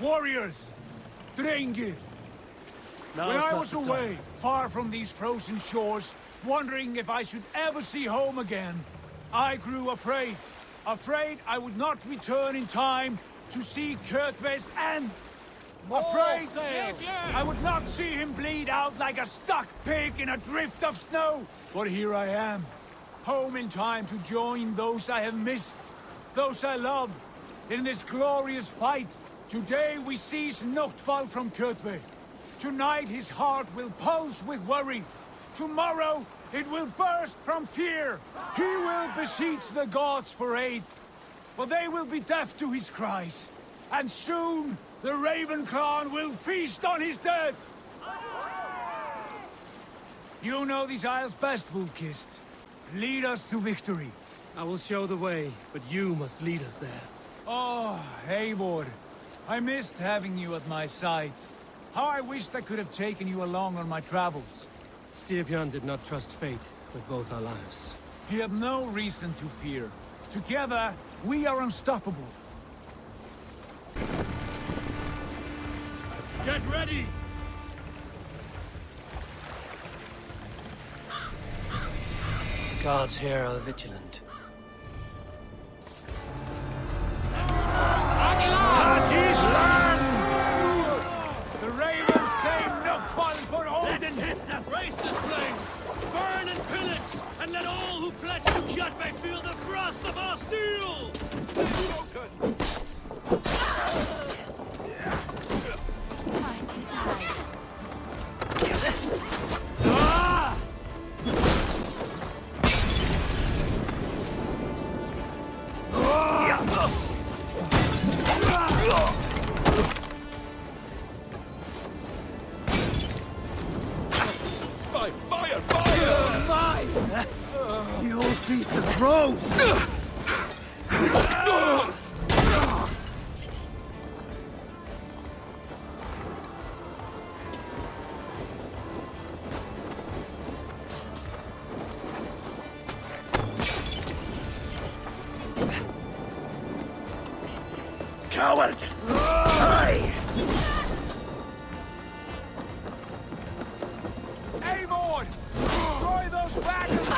Warriors! Drengir! When I was away, far from these frozen shores, wondering if I should ever see home again, I grew afraid. Afraid I would not return in time to see Kjotve's end. Afraid I would not see him bleed out like a stuck pig in a drift of snow. But here I am, home in time to join those I have missed, those I love, in this glorious fight. Today we seize Notval from Kjotve. Tonight his heart will pulse with worry. Tomorrow it will burst from fear. He will beseech the gods for aid. But they will be deaf to his cries. And soon the Raven Clan will feast on his dead. You know these isles best, Wolf-Kissed. Lead us to victory. I will show the way, but you must lead us there. Oh, Eivor. I missed having you at my side. How I wished I could have taken you along on my travels. Styrbjörn did not trust fate with both our lives. He had no reason to fear. Together, we are unstoppable. Get ready! Guards here are vigilant. The Ravens claim Notval for Odin! Raise this place! Burn and pillage! And let all who pledge to Kjotve feel the frost of our steel! Stay focused! Time to die. You'll beat the crows! Coward! Die! Eivor! Destroy those wagons!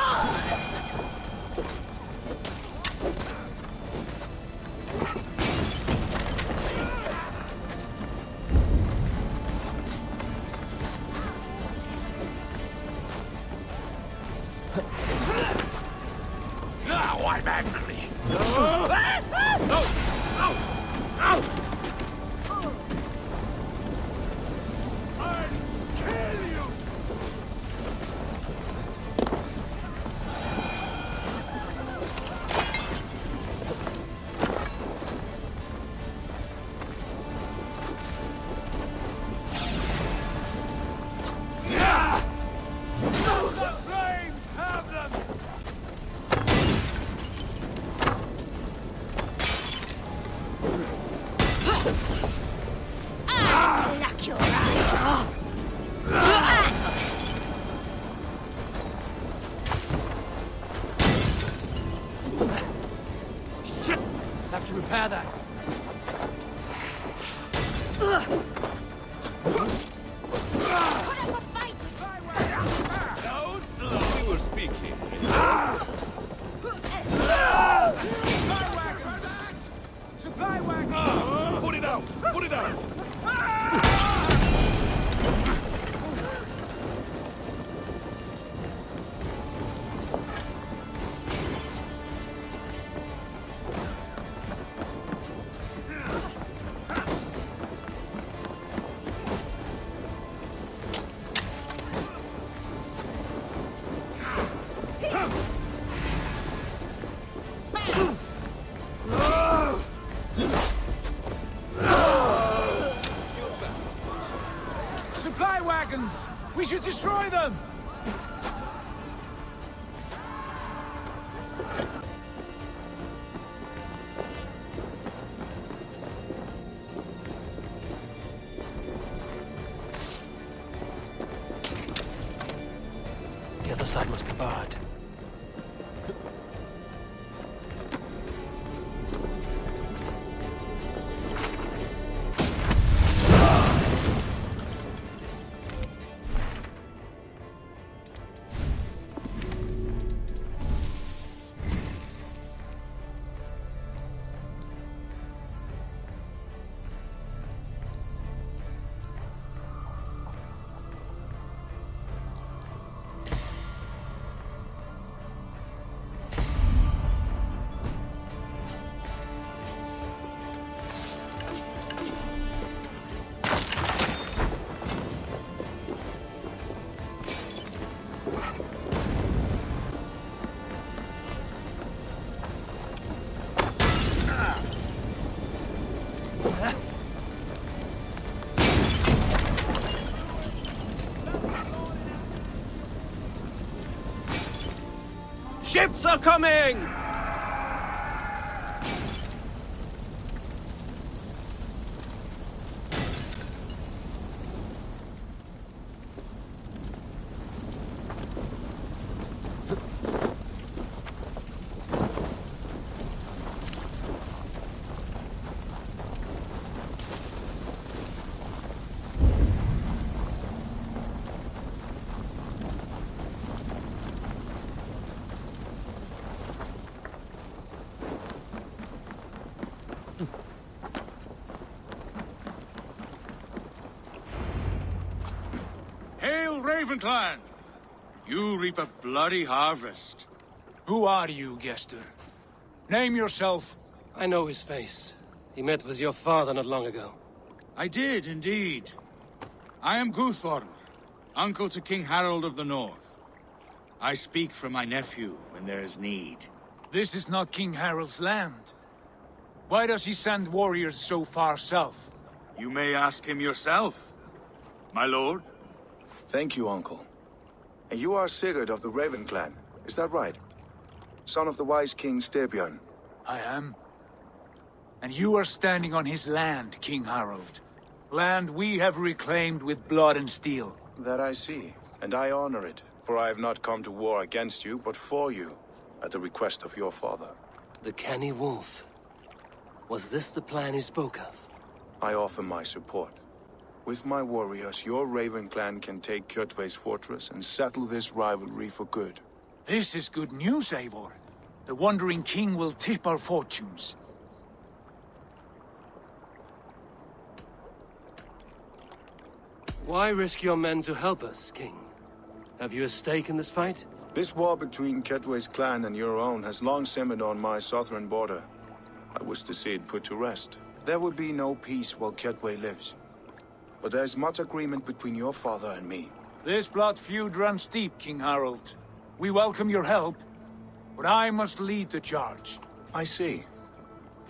Now I'm angry! Out! I'll kill you! The flames have them! Lock your eyes. Shit! Have to repair that. Put up a fight. So slow. We were speaking. Supply wagon! Put it out! Put it out! Supply wagons! We should destroy them! The other side must be barred. ships are coming! Hail, Ravenclan! You reap a bloody harvest. Who are you, Gester? Name yourself. I know his face. He met with your father not long ago. I did, indeed. I am Guthorm, uncle to King Harold of the North. I speak for my nephew when there is need. This is not King Harold's land. Why does he send warriors so far south? You may ask him yourself, my lord. Thank you, Uncle. And you are Sigurd of the Raven clan, is that right? Son of the wise King Styrbjörn. I am. And you are standing on his land, King Harold. Land we have reclaimed with blood and steel. That I see, and I honor it, for I have not come to war against you, but for you, at the request of your father. The canny wolf. Was this the plan he spoke of? I offer my support. With my warriors, your Raven clan can take Kjotve's fortress and settle this rivalry for good. This is good news, Eivor. The Wandering King will tip our fortunes. Why risk your men to help us, King? Have you a stake in this fight? This war between Kjotve's clan and your own has long simmered on my southern border. I wish to see it put to rest. There will be no peace while Kjotve lives. But there's much agreement between your father and me. This blood feud runs deep, King Harold. We welcome your help, but I must lead the charge. I see.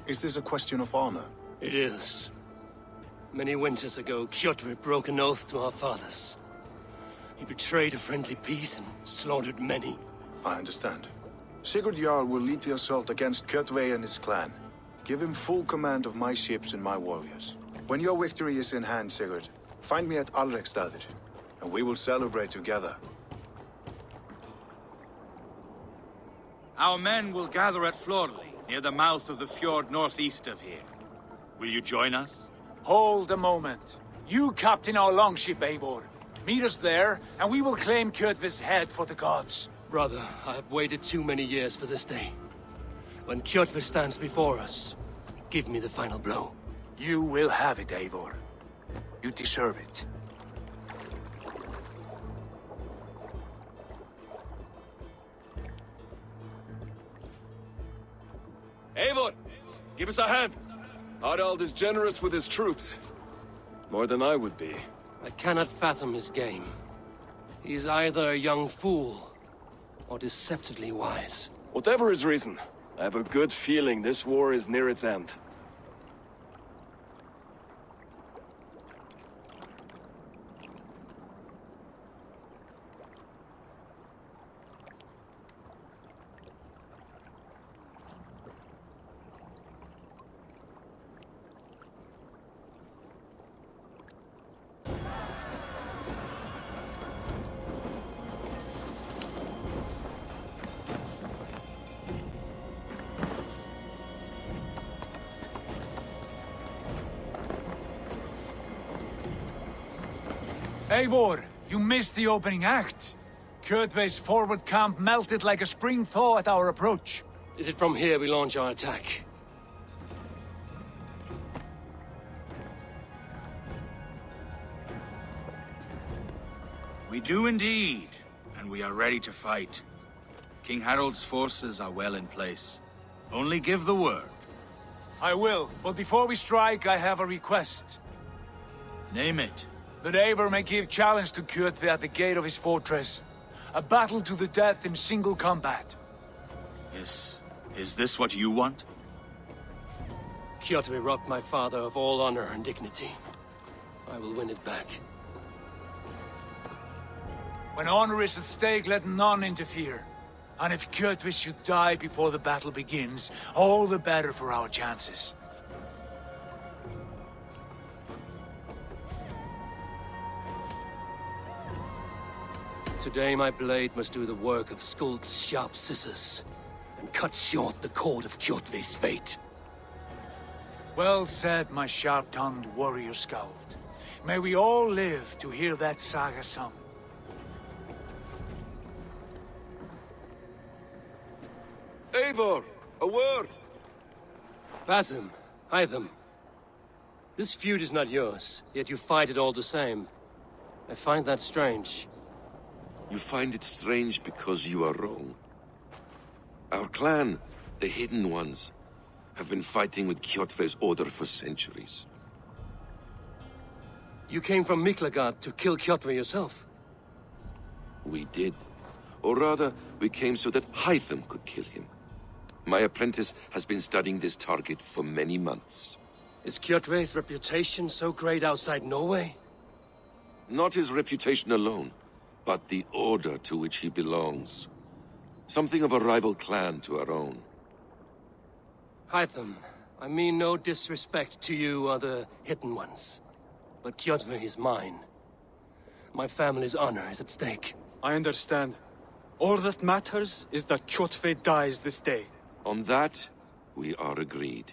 Is this a question of honor? It is. Many winters ago, Kjotve broke an oath to our fathers. He betrayed a friendly peace and slaughtered many. I understand. Sigurd Jarl will lead the assault against Kjotve and his clan. Give him full command of my ships and my warriors. When your victory is in hand, Sigurd, find me at Alrekstadir, and we will celebrate together. Our men will gather at Florley, near the mouth of the fjord northeast of here. Will you join us? Hold a moment. You captain our longship, Eivor. Meet us there, and we will claim Kjotve's head for the gods. Brother, I have waited too many years for this day. When Kjotve stands before us, give me the final blow. You will have it, Eivor. You deserve it. Eivor, give us a hand. Harald is generous with his troops. More than I would be. I cannot fathom his game. He is either a young fool, or deceptively wise. Whatever his reason, I have a good feeling this war is near its end. Eivor, you missed the opening act. Kjotve's forward camp melted like a spring thaw at our approach. Is it from here we launch our attack? We do indeed, and we are ready to fight. King Harold's forces are well in place. Only give the word. I will, but before we strike, I have a request. Name it. That Eivor may give challenge to Kjotve at the gate of his fortress. A battle to the death in single combat. Is this what you want? Kjotve robbed my father of all honor and dignity. I will win it back. When honor is at stake, let none interfere. And if Kjotve should die before the battle begins, all the better for our chances. Today my blade must do the work of Skuld's sharp scissors, and cut short the cord of Kjotve's fate. Well said, my sharp-tongued warrior Skald. May we all live to hear that saga sung. Eivor, a word. Basim, Hytham. This feud is not yours, yet you fight it all the same. I find that strange. You find it strange because you are wrong. Our clan, the Hidden Ones, have been fighting with Kjotve's order for centuries. You came from Miklagard to kill Kjotve yourself. We did. Or rather, we came so that Hytham could kill him. My apprentice has been studying this target for many months. Is Kjotve's reputation so great outside Norway? Not his reputation alone, but the order to which he belongs. Something of a rival clan to our own. Hytham, I mean no disrespect to you or the Hidden Ones. But Kjotve is mine. My family's honor is at stake. I understand. All that matters is that Kjotve dies this day. On that, we are agreed.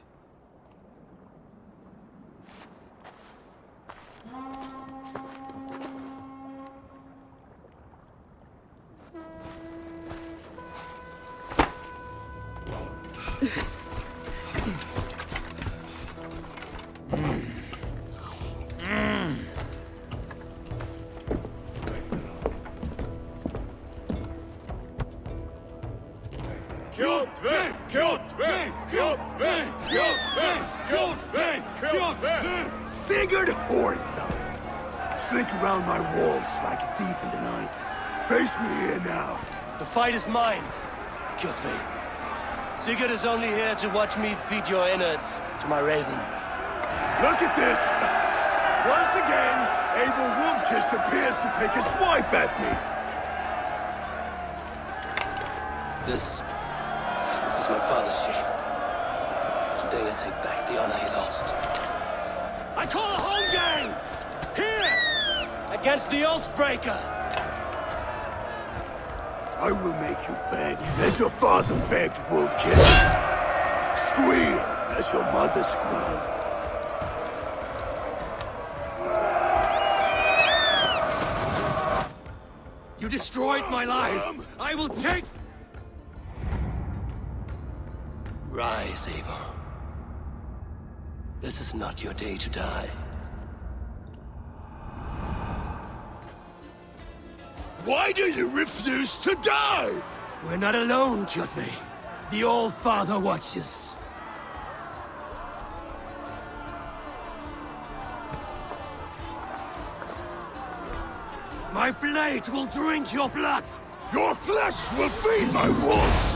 Kjotve! Kjotve! Kjotve! Kjotve! Kjotve! Kjotve! Sigurd Horsa! Slink around my walls like a thief in the night. Face me here now. The fight is mine, Kjotve. Sigurd is only here to watch me feed your innards to my raven. Look at this! Once again, Abel Wolfkist appears to take a swipe at me. This is my father's shame. Today I take back the honor he lost. I call a home game! Here! Against the Oathbreaker! I will make you beg as your father begged, Wolfkist. Squeal as your mother squealed. You destroyed my life! I will take... Rise, Eivor. This is not your day to die. Why do you refuse to die? We're not alone, Kjotve. The All-Father watches. My blade will drink your blood! Your flesh will feed my wolves!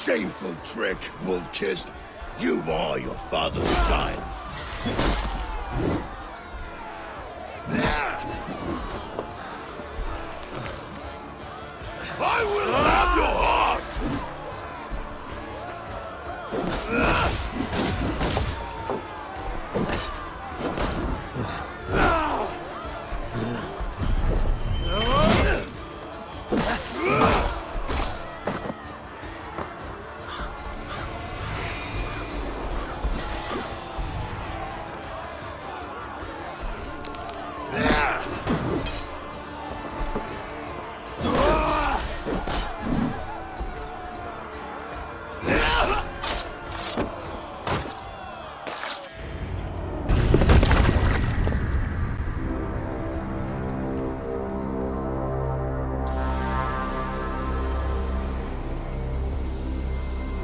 shameful trick, wolf-kissed. You are your father's child. I will have your heart!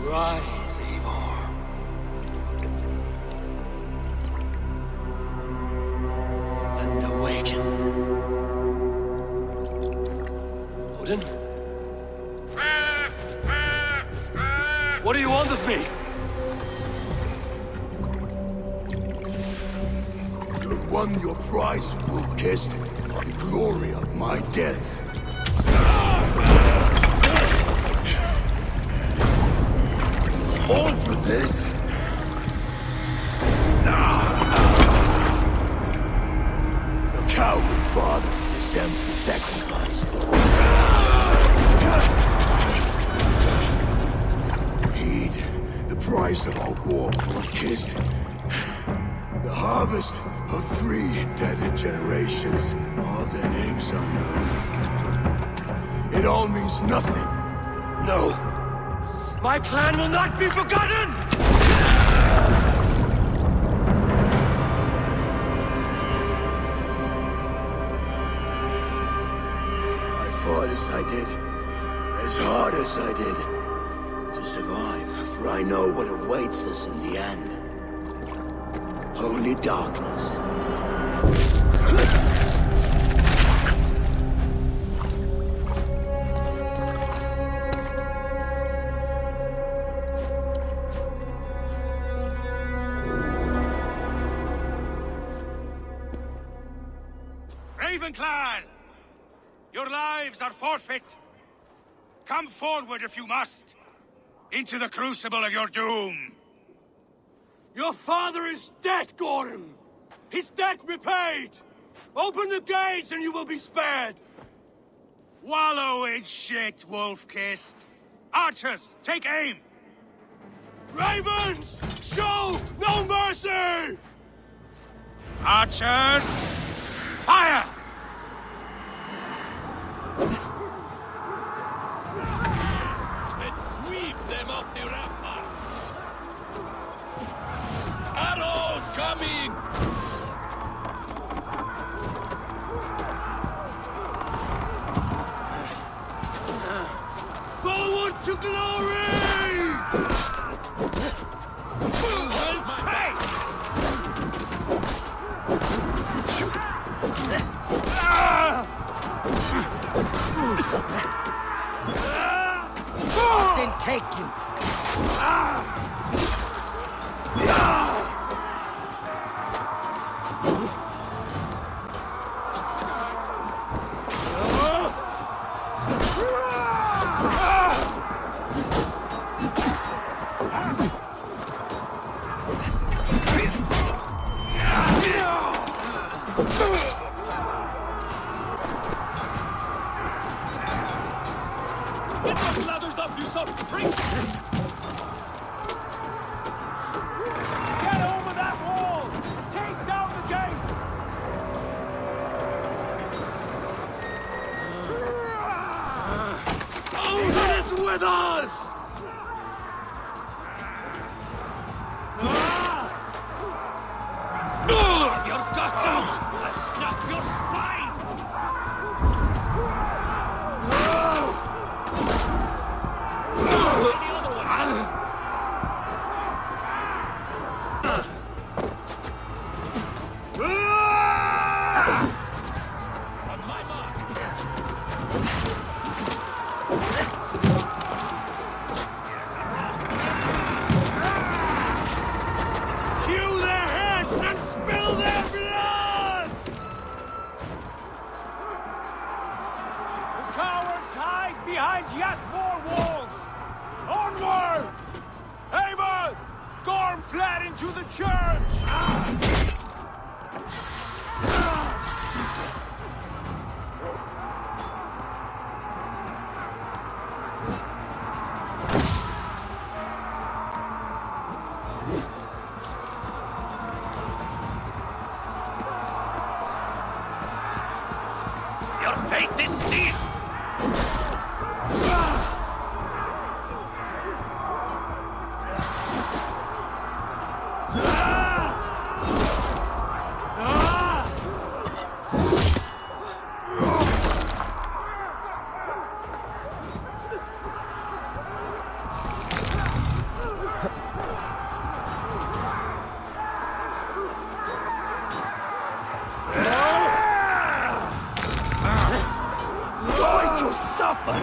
Rise, Eivor. And awaken. Odin? What do you want of me? You've won your prize, wolf-kissed. The glory of my death. All for this? The coward father is empty sacrifice. Heed the price of our war, wolf-kissed. The harvest of 3 dead generations. All their names unknown. It all means nothing. No. My clan will not be forgotten! I fought as I did, as hard as I did, to survive, for I know what awaits us in the end. Only darkness. Clan! Your lives are forfeit. Come forward if you must. Into the crucible of your doom. Your father is dead, Gordon! His debt repaid! Open the gates and you will be spared! Wallow in shit, wolf-kissed. Archers, take aim! Ravens! Show no mercy! Archers, fire! Let's sweep them off the ramparts! Arrows coming! Forward to glory! Then take you. Get those ladders up, you son! Bring! Get over that wall! Take down the gate! Odin is with us! Have your guts out! I'll snap your spine! The other one! On my mark! into the church! Your fate is sealed! Going to suffer!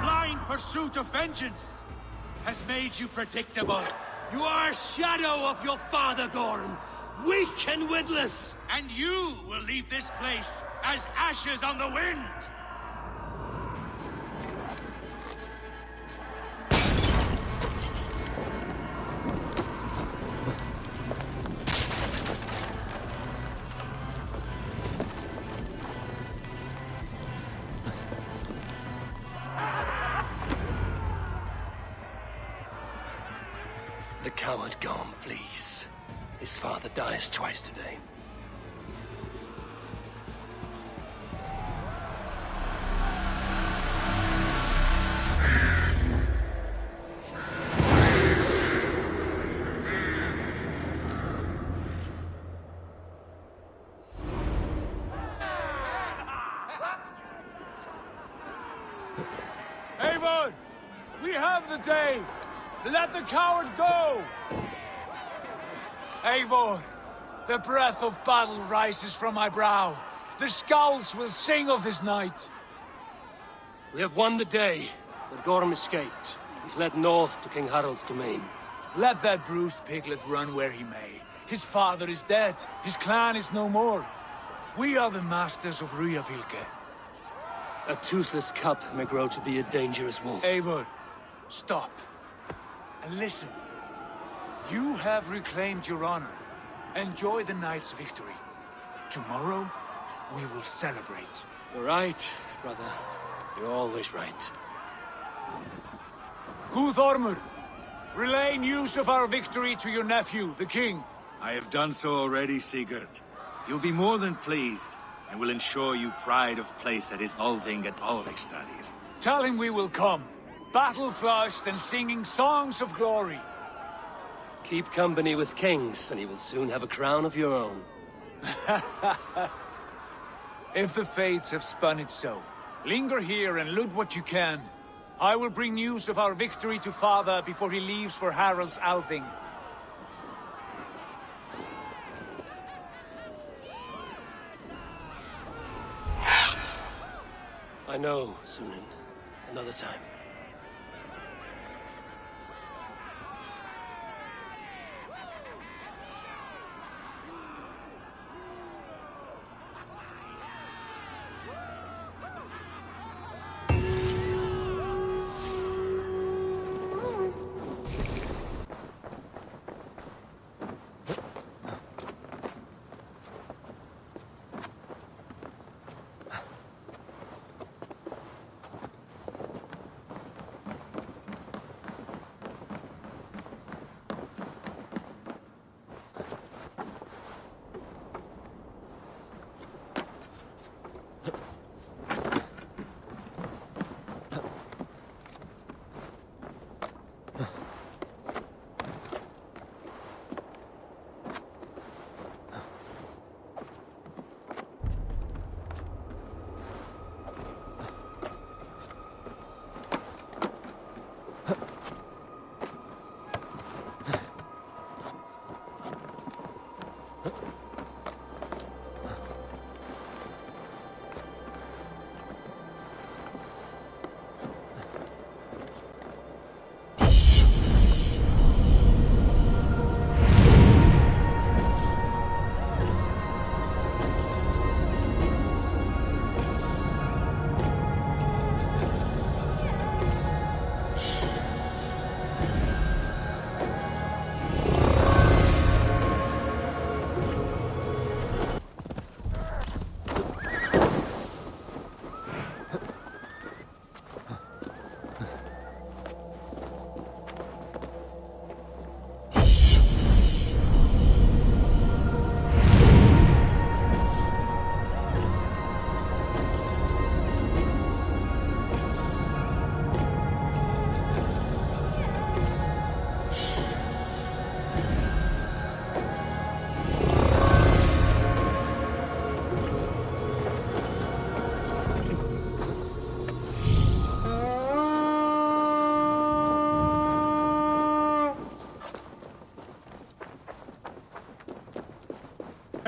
Blind pursuit of vengeance has made you predictable. You are a shadow of your father, Gorm. Weak and witless. And you will leave this place as ashes on the wind! The coward Gorm flees. His father dies twice today. Eivor! We have the day! Let the coward go! Eivor, the breath of battle rises from my brow. The scouts will sing of this night. We have won the day, but Gorm escaped. He's led north to King Harald's domain. Let that bruised piglet run where he may. His father is dead. His clan is no more. We are the masters of Ryjavilke. A toothless cub may grow to be a dangerous wolf. Eivor, stop. And listen. You have reclaimed your honor. Enjoy the night's victory. Tomorrow, we will celebrate. You're right, brother. You're always right. Guthormur, relay news of our victory to your nephew, the king. I have done so already, Sigurd. He'll be more than pleased, and will ensure you pride of place at his Althing at Alrekstadir. Tell him we will come, battle-flushed and singing songs of glory. Keep company with kings, and you will soon have a crown of your own. If the fates have spun it so, linger here and loot what you can. I will bring news of our victory to father before he leaves for Harald's Althing. I know, Sunan. Another time.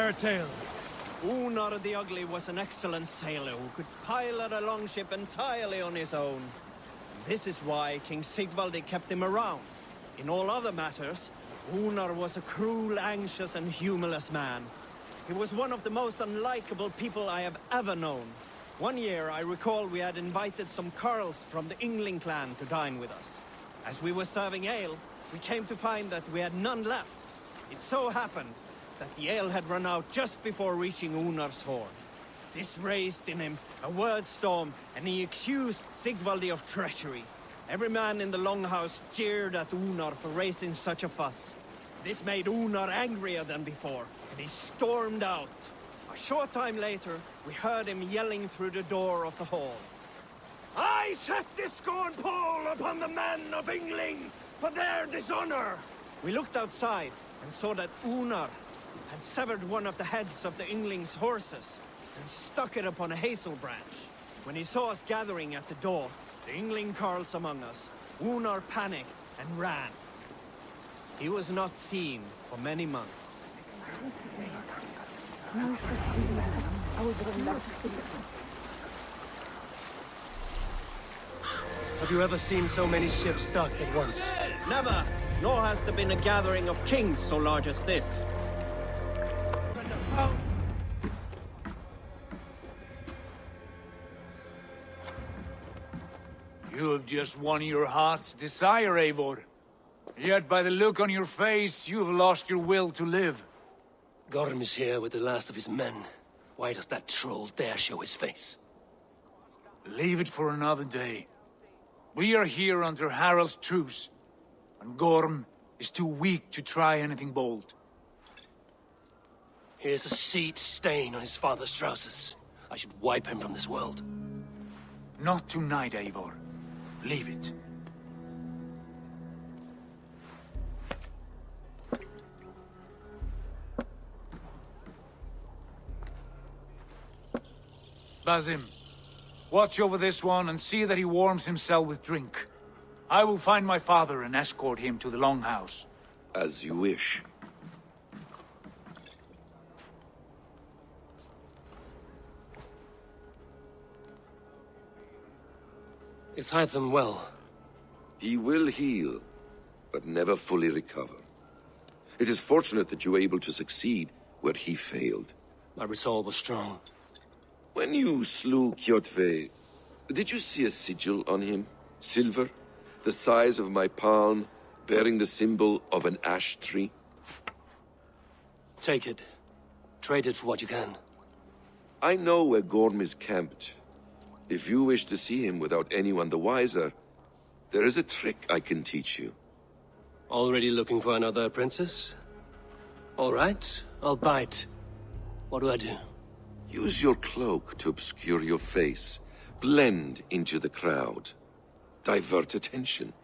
Her tale. Unar the Ugly was an excellent sailor who could pilot a longship entirely on his own. This is why King Sigvaldi kept him around. In all other matters, Unar was a cruel, anxious, and humorless man. He was one of the most unlikable people I have ever known. One year, I recall we had invited some Carls from the Yngling clan to dine with us. As we were serving ale, we came to find that we had none left. It so happened that the ale had run out just before reaching Unar's hoard. This raised in him a word storm, and he accused Sigvaldi of treachery. Every man in the longhouse jeered at Unar for raising such a fuss. This made Unar angrier than before, and he stormed out. A short time later, we heard him yelling through the door of the hall. "I set this scorn pole upon the men of Yngling for their dishonor!" We looked outside and saw that Unar had severed one of the heads of the Yngling's horses and stuck it upon a hazel branch. When he saw us gathering at the door, the Yngling Carls among us, Unar panicked and ran. He was not seen for many months. Have you ever seen so many ships docked at once? Never, nor has there been a gathering of kings so large as this. You have just won your heart's desire, Eivor. Yet by the look on your face, you have lost your will to live. Gorm is here with the last of his men. Why does that troll dare show his face? Leave it for another day. We are here under Harald's truce, and Gorm is too weak to try anything bold. Here's a seed stain on his father's trousers. I should wipe him from this world. Not tonight, Eivor. Leave it. Basim, watch over this one and see that he warms himself with drink. I will find my father and escort him to the Longhouse. As you wish. Is Hytham well? He will heal, but never fully recover. It is fortunate that you were able to succeed where he failed. My resolve was strong. When you slew Kjotve, did you see a sigil on him? Silver? The size of my palm, bearing the symbol of an ash tree? Take it. Trade it for what you can. I know where Gorm is camped. If you wish to see him without anyone the wiser, there is a trick I can teach you. Already looking for another princess? All right, I'll bite. What do I do? Use your cloak to obscure your face. Blend into the crowd. Divert attention.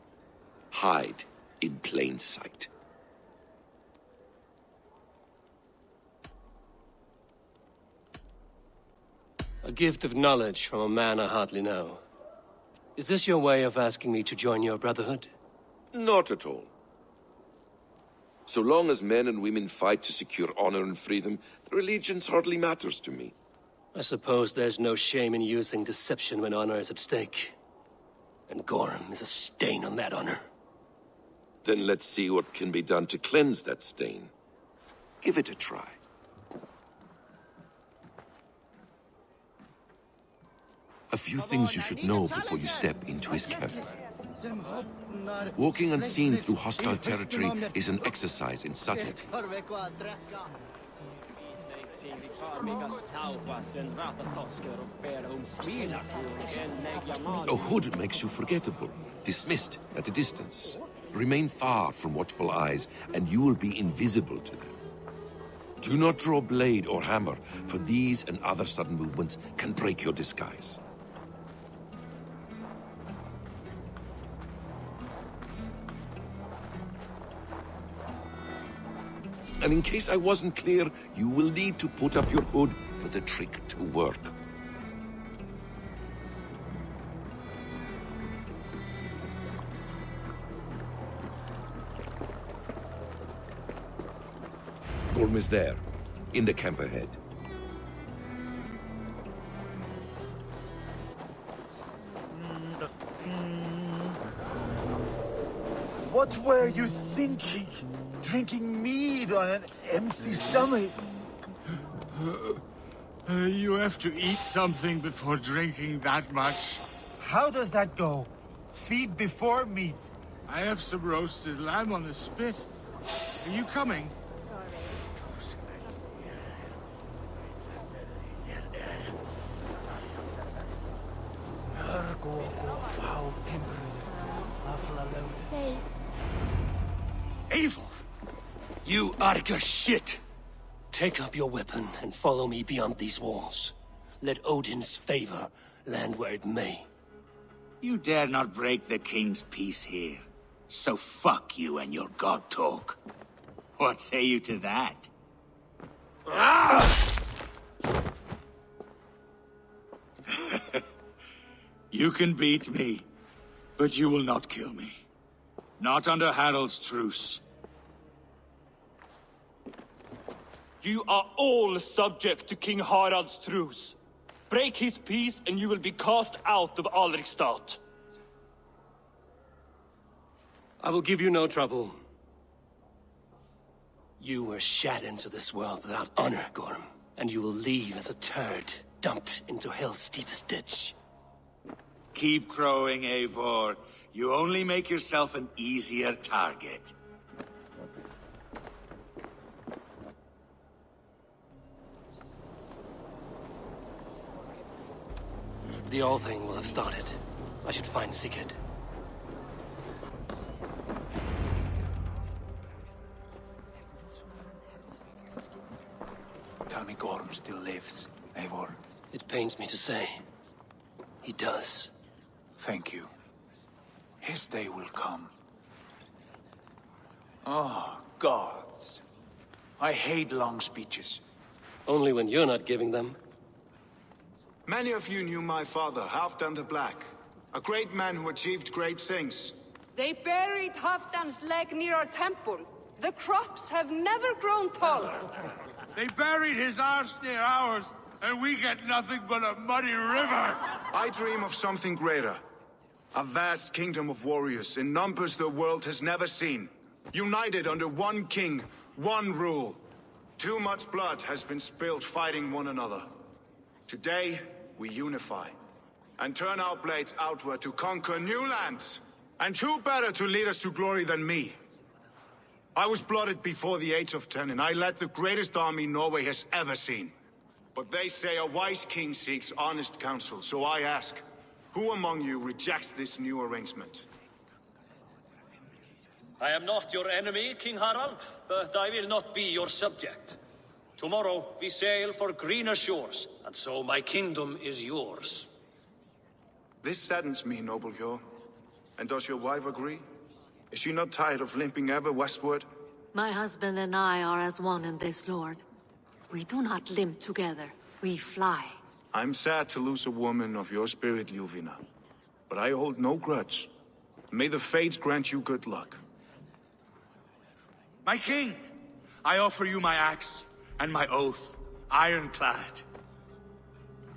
Hide in plain sight. A gift of knowledge from a man I hardly know. Is this your way of asking me to join your brotherhood? Not at all. So long as men and women fight to secure honor and freedom, their allegiance hardly matters to me. I suppose there's no shame in using deception when honor is at stake. And Gorm is a stain on that honor. Then let's see what can be done to cleanse that stain. Give it a try. A few things you should know before you step into his camp. Walking unseen through hostile territory is an exercise in subtlety. A hood makes you forgettable, dismissed at a distance. Remain far from watchful eyes, and you will be invisible to them. Do not draw blade or hammer, for these and other sudden movements can break your disguise. And in case I wasn't clear, you will need to put up your hood for the trick to work. Gorm is there, in the camp ahead. What were you thinking? Drinking mead on an empty stomach? You have to eat something before drinking that much. How does that go? Feed before meat. I have some roasted lamb on the spit. Are you coming? Say, Eivor! You Arga shit! Take up your weapon and follow me beyond these walls. Let Odin's favor land where it may. You dare not break the king's peace here. So fuck you and your god talk. What say you to that? You can beat me, but you will not kill me. Not under Harald's truce. You are all subject to King Harald's truce. Break his peace and you will be cast out of Alrikstad. I will give you no trouble. You were shat into this world without honor, Gorm, and you will leave as a turd dumped into hell's deepest ditch. Keep crowing, Eivor. You only make yourself an easier target. The All Thing will have started. I should find Sigurd. Tell me Gorm still lives, Eivor. It pains me to say. He does. Thank you. His day will come. Oh, gods. I hate long speeches. Only when you're not giving them. Many of you knew my father, Halfdan the Black. A great man who achieved great things. They buried Halfdan's leg near our temple. The crops have never grown taller. They buried his arse near ours, and we get nothing but a muddy river. I dream of something greater. A vast kingdom of warriors in numbers the world has never seen. United under one king, one rule. Too much blood has been spilled fighting one another. Today, we unify. And turn our blades outward to conquer new lands. And who better to lead us to glory than me? I was blooded before the age of 10, and I led the greatest army Norway has ever seen. But they say a wise king seeks honest counsel, so I ask, who among you rejects this new arrangement? I am not your enemy, King Harald, but I will not be your subject. Tomorrow we sail for greener shores, and so my kingdom is yours. This saddens me, noble Hjor. And does your wife agree? Is she not tired of limping ever westward? My husband and I are as one in this, Lord. We do not limp together. We fly. I'm sad to lose a woman of your spirit, Ljuvina. But I hold no grudge. May the fates grant you good luck. My king, I offer you my axe and my oath, ironclad.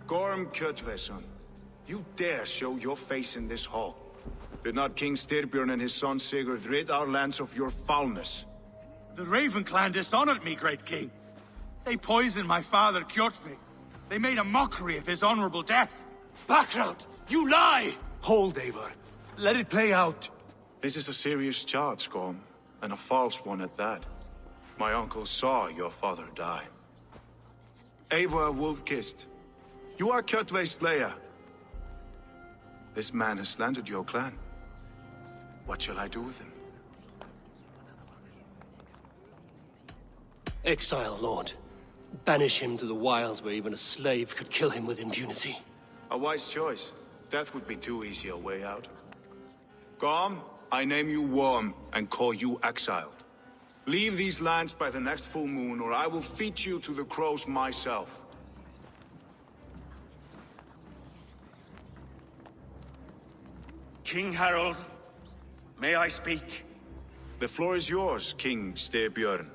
Gorm Kjotveson, you dare show your face in this hall. Did not King Styrbjörn and his son Sigurd rid our lands of your foulness? The Raven clan dishonored me, great king. They poisoned my father, Kjotve. They made a mockery of his honorable death. Background! You lie! Hold, Eivor. Let it play out. This is a serious charge, Gorm, and a false one at that. My uncle saw your father die. Eivor Wolf-Kissed, you are Kjotve's slayer. This man has slandered your clan. What shall I do with him? Exile, Lord. Banish him to the wilds where even a slave could kill him with impunity. A wise choice. Death would be too easy a way out. Gorm, I name you Worm and call you exiled. Leave these lands by the next full moon, or I will feed you to the crows myself. King Harald, may I speak? The floor is yours, King Styrbjörn.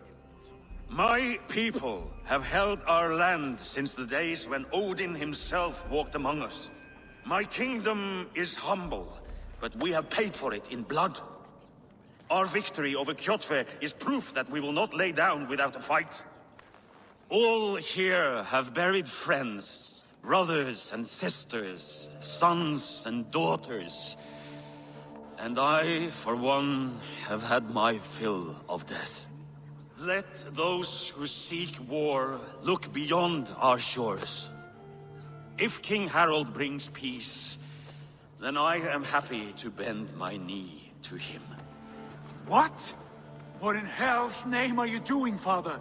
My people have held our land since the days when Odin himself walked among us. My kingdom is humble, but we have paid for it in blood. Our victory over Kjotve is proof that we will not lay down without a fight. All here have buried friends, brothers and sisters, sons and daughters. And I, for one, have had my fill of death. Let those who seek war look beyond our shores. If King Harald brings peace, then I am happy to bend my knee to him. What? What in hell's name are you doing, father?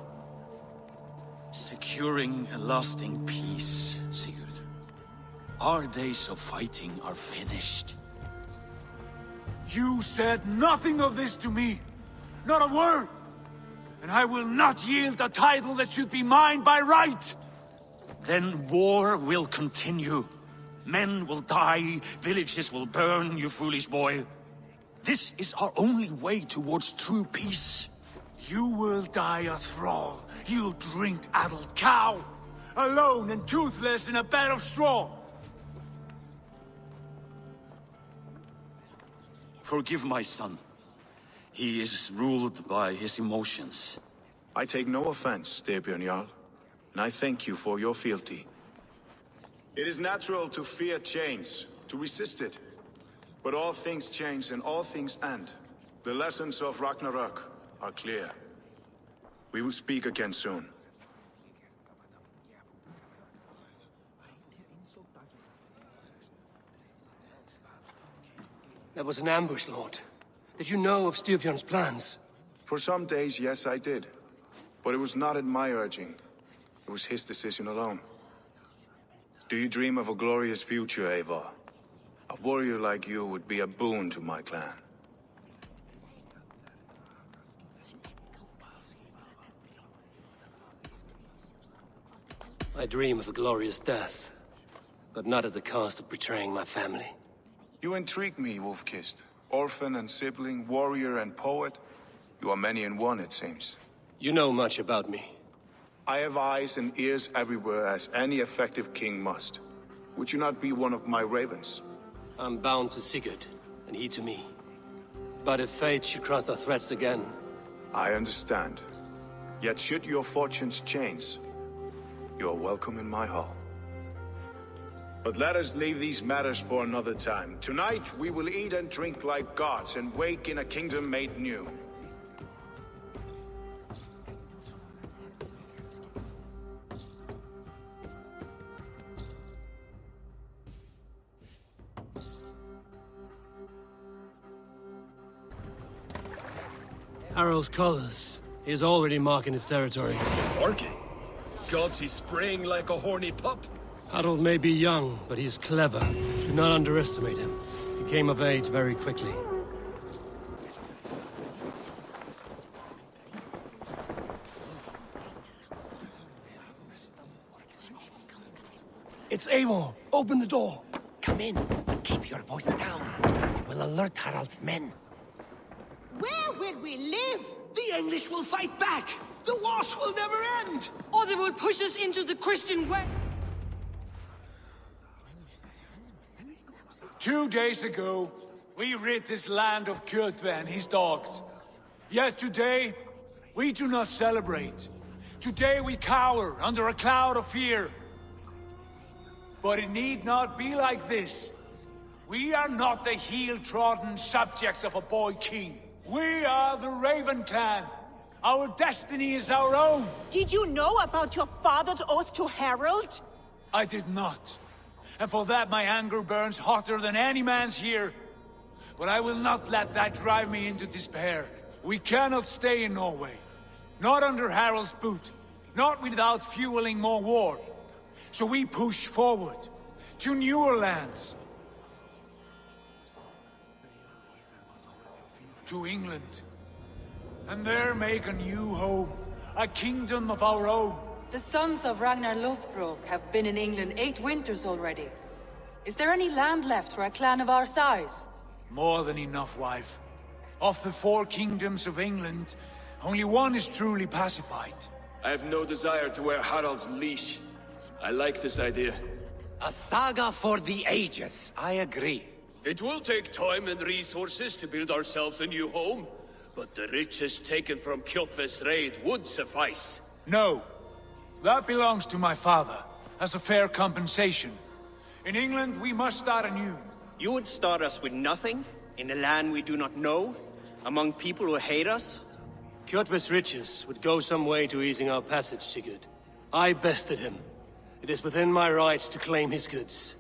Securing a lasting peace, Sigurd. Our days of fighting are finished. You said nothing of this to me. Not a word. And I will not yield a title that should be mine by right. Then war will continue. Men will die, villages will burn, you foolish boy. This is our only way towards true peace. You will die a thrall. You'll drink addled cow. Alone and toothless in a bed of straw. Forgive my son. He is ruled by his emotions. I take no offense, Styrbjörn Jarl, and I thank you for your fealty. It is natural to fear change, to resist it. But all things change and all things end. The lessons of Ragnarök are clear. We will speak again soon. That was an ambush, Lord. Did you know of Styrbjörn's plans? For some days, yes, I did. But it was not at my urging. It was his decision alone. Do you dream of a glorious future, Eivor? A warrior like you would be a boon to my clan. I dream of a glorious death, but not at the cost of betraying my family. You intrigue me, Wolf-Kissed. Orphan and sibling, warrior and poet. You are many in one, it seems. You know much about me. I have eyes and ears everywhere, as any effective king must. Would you not be one of my ravens? I'm bound to Sigurd, and he to me. But if fate should cross our threads again... I understand. Yet should your fortunes change, you are welcome in my hall. But let us leave these matters for another time. Tonight, we will eat and drink like gods and wake in a kingdom made new. Harald's colors. He is already marking his territory. Marking? Gods, he's spraying like a horny pup. Harald may be young, but he's clever. Do not underestimate him. He came of age very quickly. It's Eivor. Open the door. Come in, but keep your voice down. You will alert Harald's men. Where will we live? The English will fight back! The wars will never end! Or they will push us into the Christian way. 2 days ago, we rid this land of Kjotve and his dogs. Yet today, we do not celebrate. Today we cower under a cloud of fear. But it need not be like this. We are not the heel-trodden subjects of a boy king. We are the Raven Clan. Our destiny is our own. Did you know about your father's oath to Harald? I did not. And for that my anger burns hotter than any man's here. But I will not let that drive me into despair. We cannot stay in Norway. Not under Harald's boot. Not without fueling more war. So we push forward. To newer lands. To England. And there make a new home. A kingdom of our own. The sons of Ragnar Lothbrok have been in England 8 winters already. Is there any land left for a clan of our size? More than enough, wife. Of the 4 kingdoms of England, Only one is truly pacified. I have no desire to wear Harald's leash. I like this idea. A saga for the ages, I agree. It will take time and resources to build ourselves a new home, but the riches taken from Kjotve's raid would suffice. No. That belongs to my father, as a fair compensation. In England, we must start anew. You would start us with nothing? In a land we do not know? Among people who hate us? Kjotve's riches would go some way to easing our passage, Sigurd. I bested him. It is within my rights to claim his goods.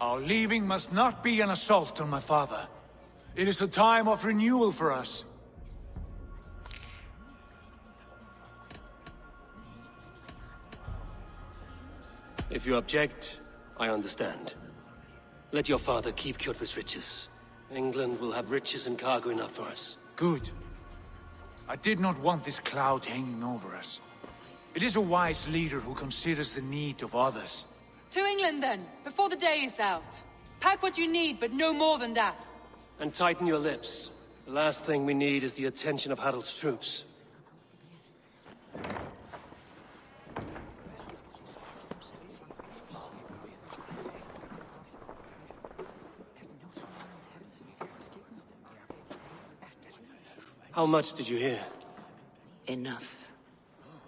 Our leaving must not be an assault on my father. It is a time of renewal for us. If you object, I understand. Let your father keep Kjotve's riches. England will have riches and cargo enough for us. Good. I did not want this cloud hanging over us. It is a wise leader who considers the need of others. To England then, before the day is out. Pack what you need, but no more than that. And tighten your lips. The last thing we need is the attention of Harald's troops. How much did you hear? Enough.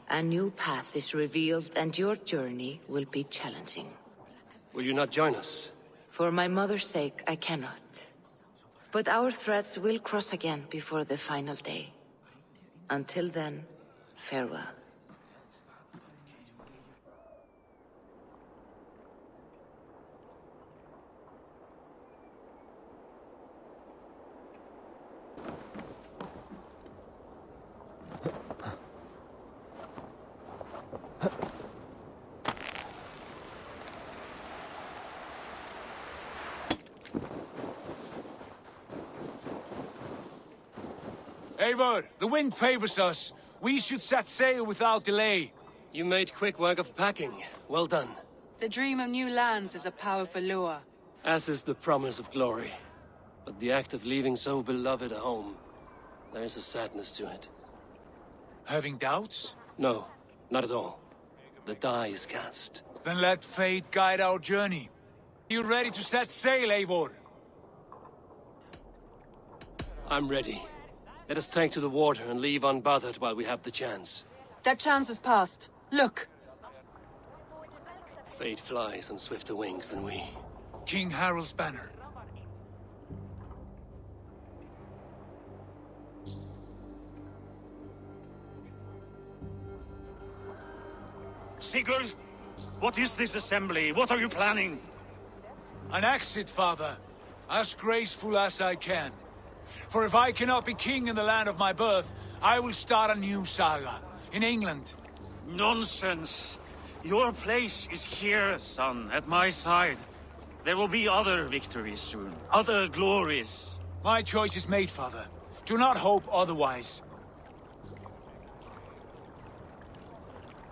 A new path is revealed, and your journey will be challenging. Will you not join us? For my mother's sake, I cannot. But our threads will cross again before the final day. Until then, farewell. Eivor, the wind favors us. We should set sail without delay. You made quick work of packing. Well done. The dream of new lands is a powerful lure. As is the promise of glory. But the act of leaving so beloved a home, there is a sadness to it. Having doubts? No, not at all. The die is cast. Then let fate guide our journey. You ready to set sail, Eivor? I'm ready. Let us take to the water and leave unbothered while we have the chance. That chance is past. Look! Fate flies on swifter wings than we. King Harald's banner. Sigurd! What is this assembly? What are you planning? An exit, father. As graceful as I can. For if I cannot be king in the land of my birth, I will start a new saga. In England. Nonsense! Your place is here, son, at my side. There will be other victories soon. Other glories. My choice is made, father. Do not hope otherwise.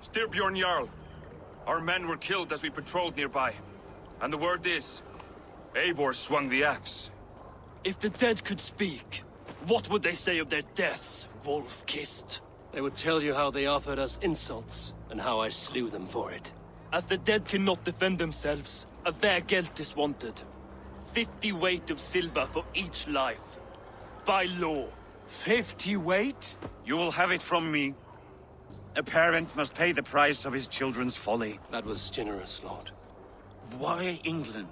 Styrbjorn Jarl. Our men were killed as we patrolled nearby. And the word is, Eivor swung the axe. If the dead could speak, what would they say of their deaths, wolf-kissed? They would tell you how they offered us insults, and how I slew them for it. As the dead cannot defend themselves, a vergelt is wanted. 50 weight of silver for each life. By law. 50 weight? You will have it from me. A parent must pay the price of his children's folly. That was generous, Lord. Why England?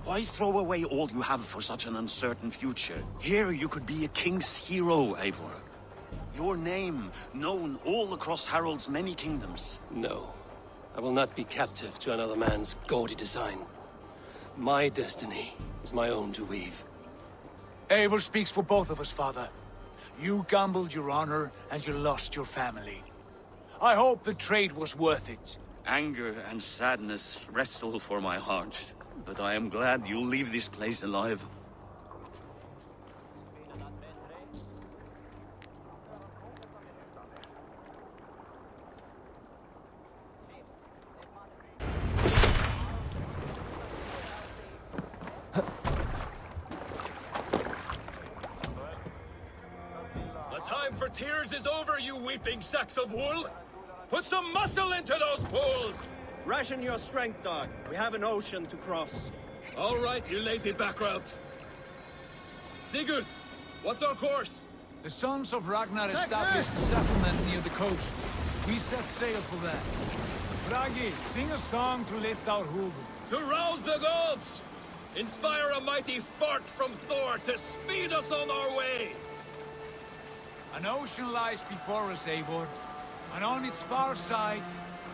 Why throw away all you have for such an uncertain future? Here you could be a king's hero, Eivor. Your name known all across Harald's many kingdoms. No. I will not be captive to another man's gaudy design. My destiny is my own to weave. Eivor speaks for both of us, father. You gambled your honor, and you lost your family. I hope the trade was worth it. Anger and sadness wrestle for my heart, but I am glad you'll leave this place alive. The time for tears is over, you weeping sacks of wool! Put some muscle into those pulls! Ration your strength, dog. We have an ocean to cross. All right, you lazy backroads. Sigurd, what's our course? The Sons of Ragnar established a settlement near the coast. We set sail for that. Bragi, sing a song to lift our hoob. To rouse the gods! Inspire a mighty fart from Thor to speed us on our way! An ocean lies before us, Eivor. And on its far side,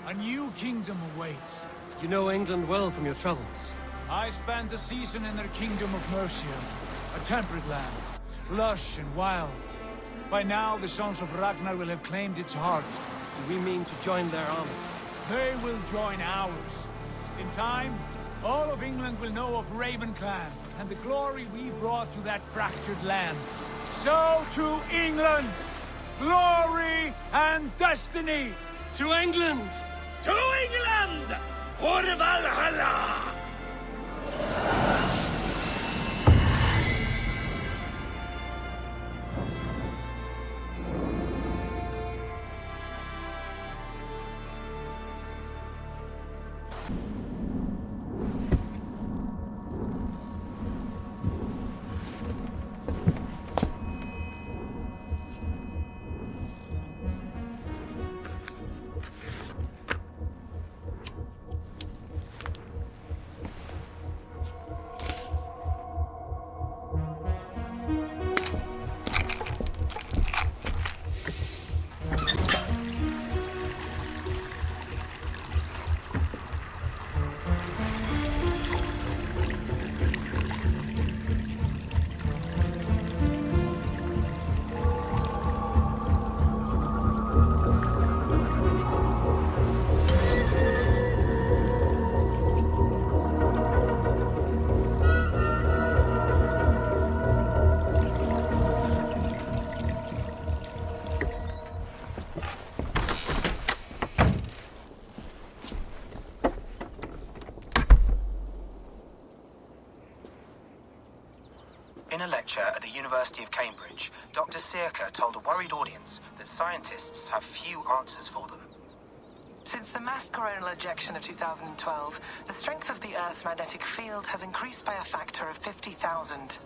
a new kingdom awaits. You know England well from your travels. I spent a season in their kingdom of Mercia, a temperate land, lush and wild. By now, the Sons of Ragnar will have claimed its heart. We mean to join their army. They will join ours. In time, all of England will know of Raven Clan and the glory we brought to that fractured land. So to England! Glory and destiny! To England! To England! For Valhalla! In a lecture at the University of Cambridge, Dr. Sirka told a worried audience that scientists have few answers for them. Since the mass coronal ejection of 2012, the strength of the Earth's magnetic field has increased by a factor of 50,000.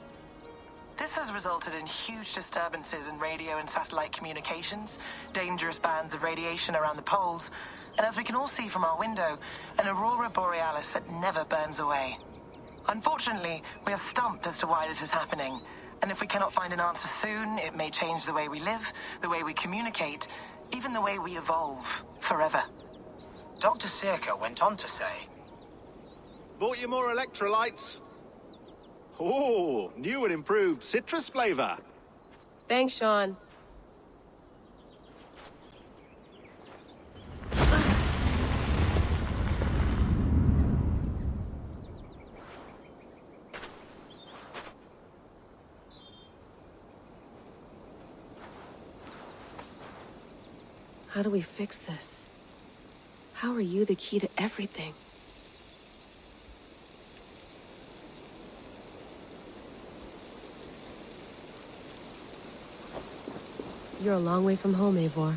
This has resulted in huge disturbances in radio and satellite communications, dangerous bands of radiation around the poles, and as we can all see from our window, an aurora borealis that never burns away. Unfortunately, we are stumped as to why this is happening, and if we cannot find an answer soon, it may change the way we live, the way we communicate, even the way we evolve, forever. Dr. Sirka went on to say, Bought you more electrolytes? Oh, new and improved citrus flavor. Thanks, Sean. How do we fix this? How are you the key to everything? You're a long way from home, Eivor.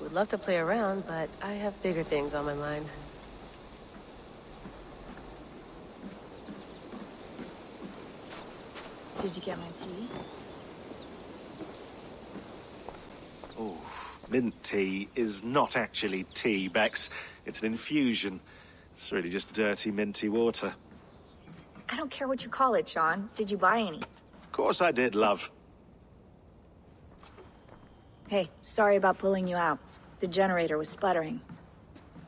Would love to play around, but I have bigger things on my mind. Did you get my tea? Oh, mint tea is not actually tea, Bex. It's an infusion. It's really just dirty, minty water. I don't care what you call it, Sean. Did you buy any? Of course I did, love. Hey, sorry about pulling you out. The generator was sputtering.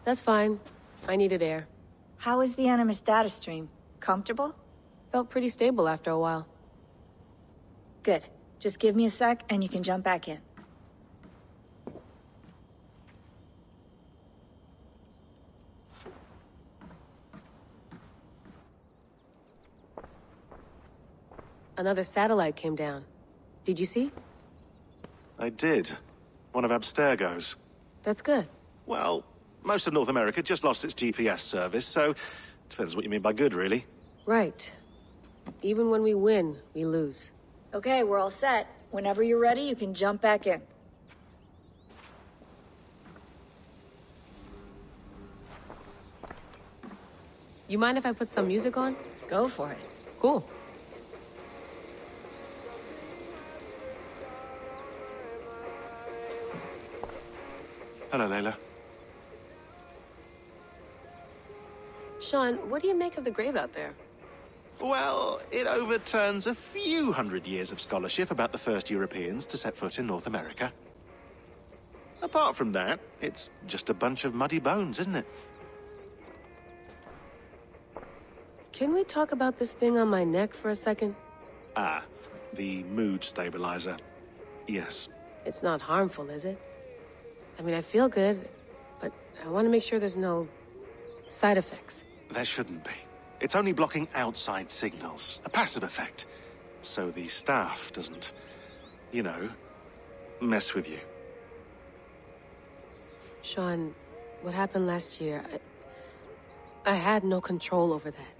That's fine. I needed air. How is the Animus data stream? Comfortable? Felt pretty stable after a while. Good. Just give me a sec and you can jump back in. Another satellite came down. Did you see? I did. One of Abstergo's. That's good. Well, most of North America just lost its GPS service, so depends what you mean by good, really. Right. Even when we win, we lose. Okay, we're all set. Whenever you're ready, you can jump back in. You mind if I put some music on? Go for it. Cool. Hello, Layla. Sean, what do you make of the grave out there? Well, it overturns a few hundred years of scholarship about the first Europeans to set foot in North America. Apart from that, it's just a bunch of muddy bones, isn't it? Can we talk about this thing on my neck for a second? Ah, the mood stabilizer. Yes. It's not harmful, is it? I mean, I feel good, but I want to make sure there's no side effects. There shouldn't be. It's only blocking outside signals, a passive effect. So the staff doesn't, you know, mess with you. Sean, what happened last year, I had no control over that.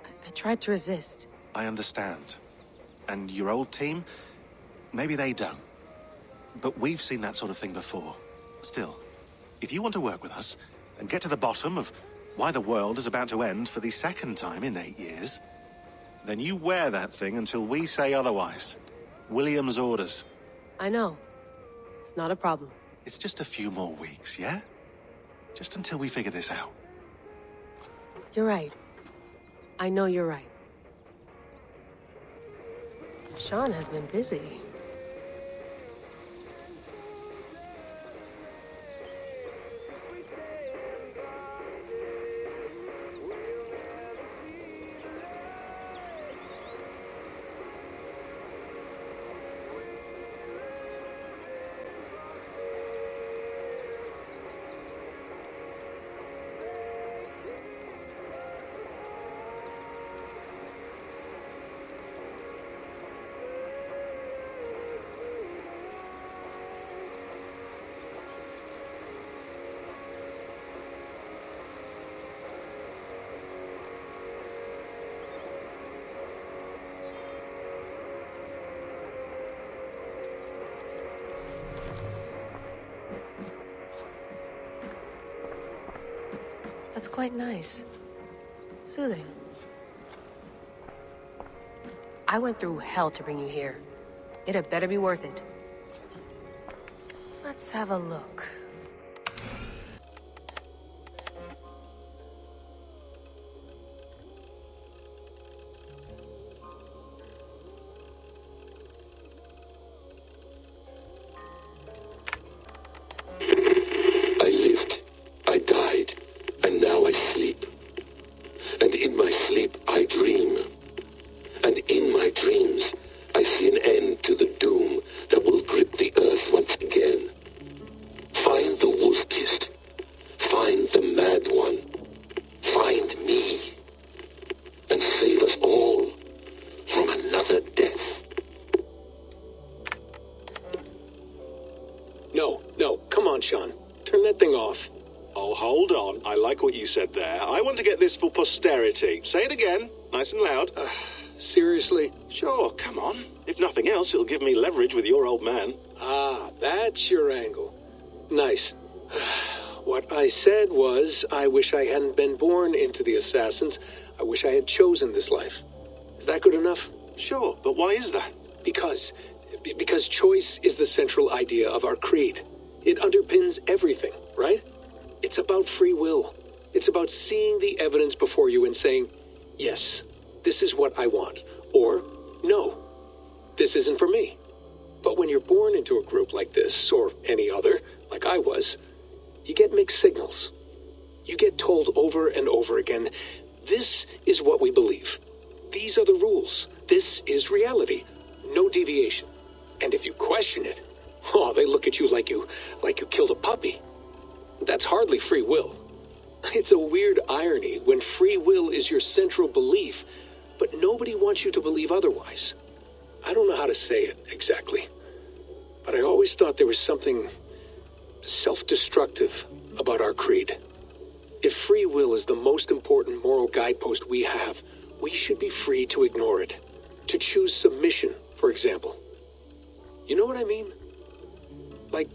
I tried to resist. I understand. And your old team, maybe they don't. But we've seen that sort of thing before. Still, if you want to work with us and get to the bottom of why the world is about to end for the second time in 8 years, then you wear that thing until we say otherwise. William's orders. I know. It's not a problem. It's just a few more weeks, yeah? Just until we figure this out. You're right. I know you're right. Sean has been busy. That's quite nice. Soothing. I went through hell to bring you here. It had better be worth it. Let's have a look. I lived, I died, and now I sleep. And in my sleep I dream. And in my dreams I see an end to the doom that will grip the earth once again. Find the wolf-kissed. Find the mad one. Find me. And save us all from another death. No, come on, Sean. Turn that thing off. Oh, hold on. I like what you said there. I want to get this for posterity. Say it again, nice and loud. Seriously? Sure, come on. If nothing else, it'll give me leverage with your old man. Ah, that's your angle. Nice. What I said was, I wish I hadn't been born into the Assassins. I wish I had chosen this life. Is that good enough? Sure, but why is that? Because choice is the central idea of our creed. It underpins everything, right? It's about free will. It's about seeing the evidence before you and saying, yes, this is what I want. Or, no, this isn't for me. But when you're born into a group like this, or any other, like I was, you get mixed signals. You get told over and over again, this is what we believe. These are the rules. This is reality. No deviation. And if you question it, oh, they look at you like you killed a puppy. That's hardly free will. It's a weird irony when free will is your central belief, but nobody wants you to believe otherwise. I don't know how to say it exactly, but I always thought there was something self-destructive about our creed. If free will is the most important moral guidepost we have, we should be free to ignore it. To choose submission, for example. You know what I mean? Like,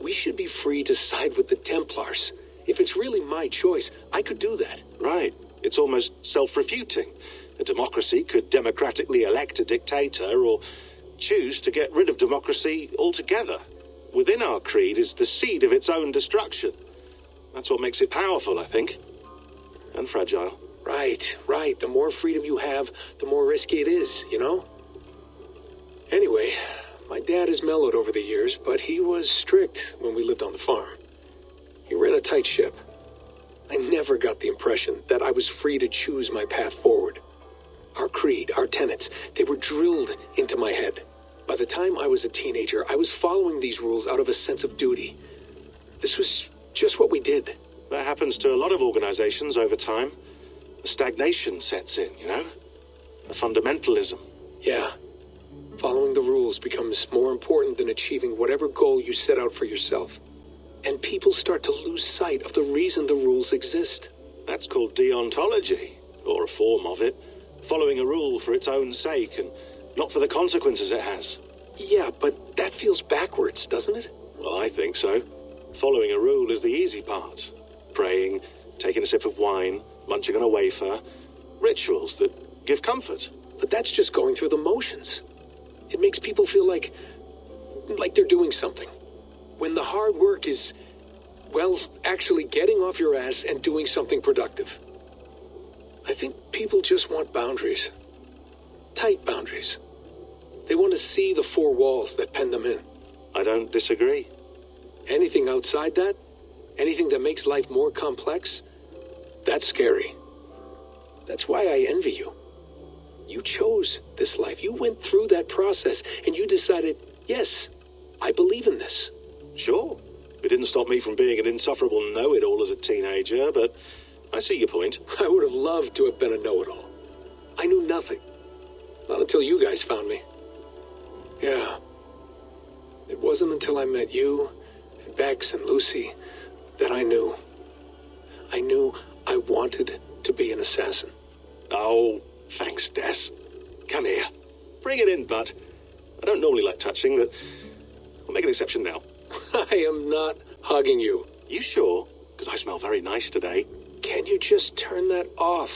we should be free to side with the Templars. If it's really my choice, I could do that. Right. It's almost self-refuting. A democracy could democratically elect a dictator or choose to get rid of democracy altogether. Within our creed is the seed of its own destruction. That's what makes it powerful, I think. And fragile. Right. The more freedom you have, the more risky it is, you know? Anyway, my dad has mellowed over the years, but he was strict when we lived on the farm. He ran a tight ship. I never got the impression that I was free to choose my path forward. Our creed, our tenets, they were drilled into my head. By the time I was a teenager, I was following these rules out of a sense of duty. This was just what we did. That happens to a lot of organizations over time. The stagnation sets in, you know? The fundamentalism. Yeah. Following the rules becomes more important than achieving whatever goal you set out for yourself. And people start to lose sight of the reason the rules exist. That's called deontology, or a form of it. Following a rule for its own sake and not for the consequences it has. Yeah, but that feels backwards, doesn't it? Well, I think so. Following a rule is the easy part. Praying, taking a sip of wine, munching on a wafer. Rituals that give comfort. But that's just going through the motions. It makes people feel like they're doing something. When the hard work is, well, actually getting off your ass and doing something productive. I think people just want boundaries. Tight boundaries. They want to see the four walls that pen them in. I don't disagree. Anything outside that, anything that makes life more complex, that's scary. That's why I envy you. You chose this life. You went through that process and you decided, yes, I believe in this. Sure. It didn't stop me from being an insufferable know-it-all as a teenager, but I see your point. I would have loved to have been a know-it-all. I knew nothing. Not until you guys found me. Yeah. It wasn't until I met you, and Bex and Lucy, that I knew. I knew I wanted to be an assassin. Oh, thanks, Des. Come here. Bring it in, bud. I don't normally like touching, but I'll make an exception now. I am not hugging you. You sure? Because I smell very nice today. Can you just turn that off?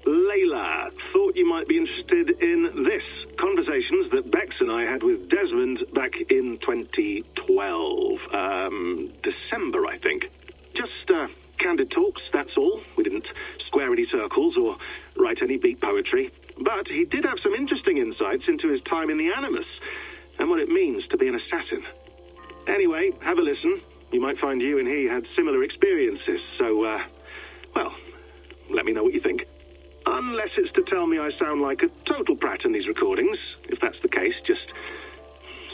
Layla, thought you might be interested in this. Conversations that Bex and I had with Desmond back in 2012. December, I think. Just, candid talks, that's all. We didn't square any circles or write any beat poetry. But he did have some interesting insights into his time in the Animus and what it means to be an assassin. Anyway, have a listen. You might find you and he had similar experiences, so, well, let me know what you think. Unless it's to tell me I sound like a total brat in these recordings. If that's the case, just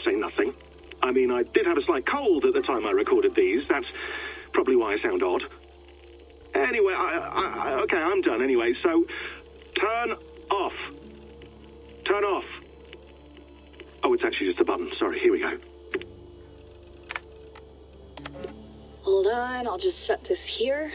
say nothing. I mean, I did have a slight cold at the time I recorded these. That's probably why I sound odd. Anyway, okay, I'm done anyway, so turn off. Turn off. Oh, it's actually just a button. Sorry, here we go. Hold on, I'll just set this here.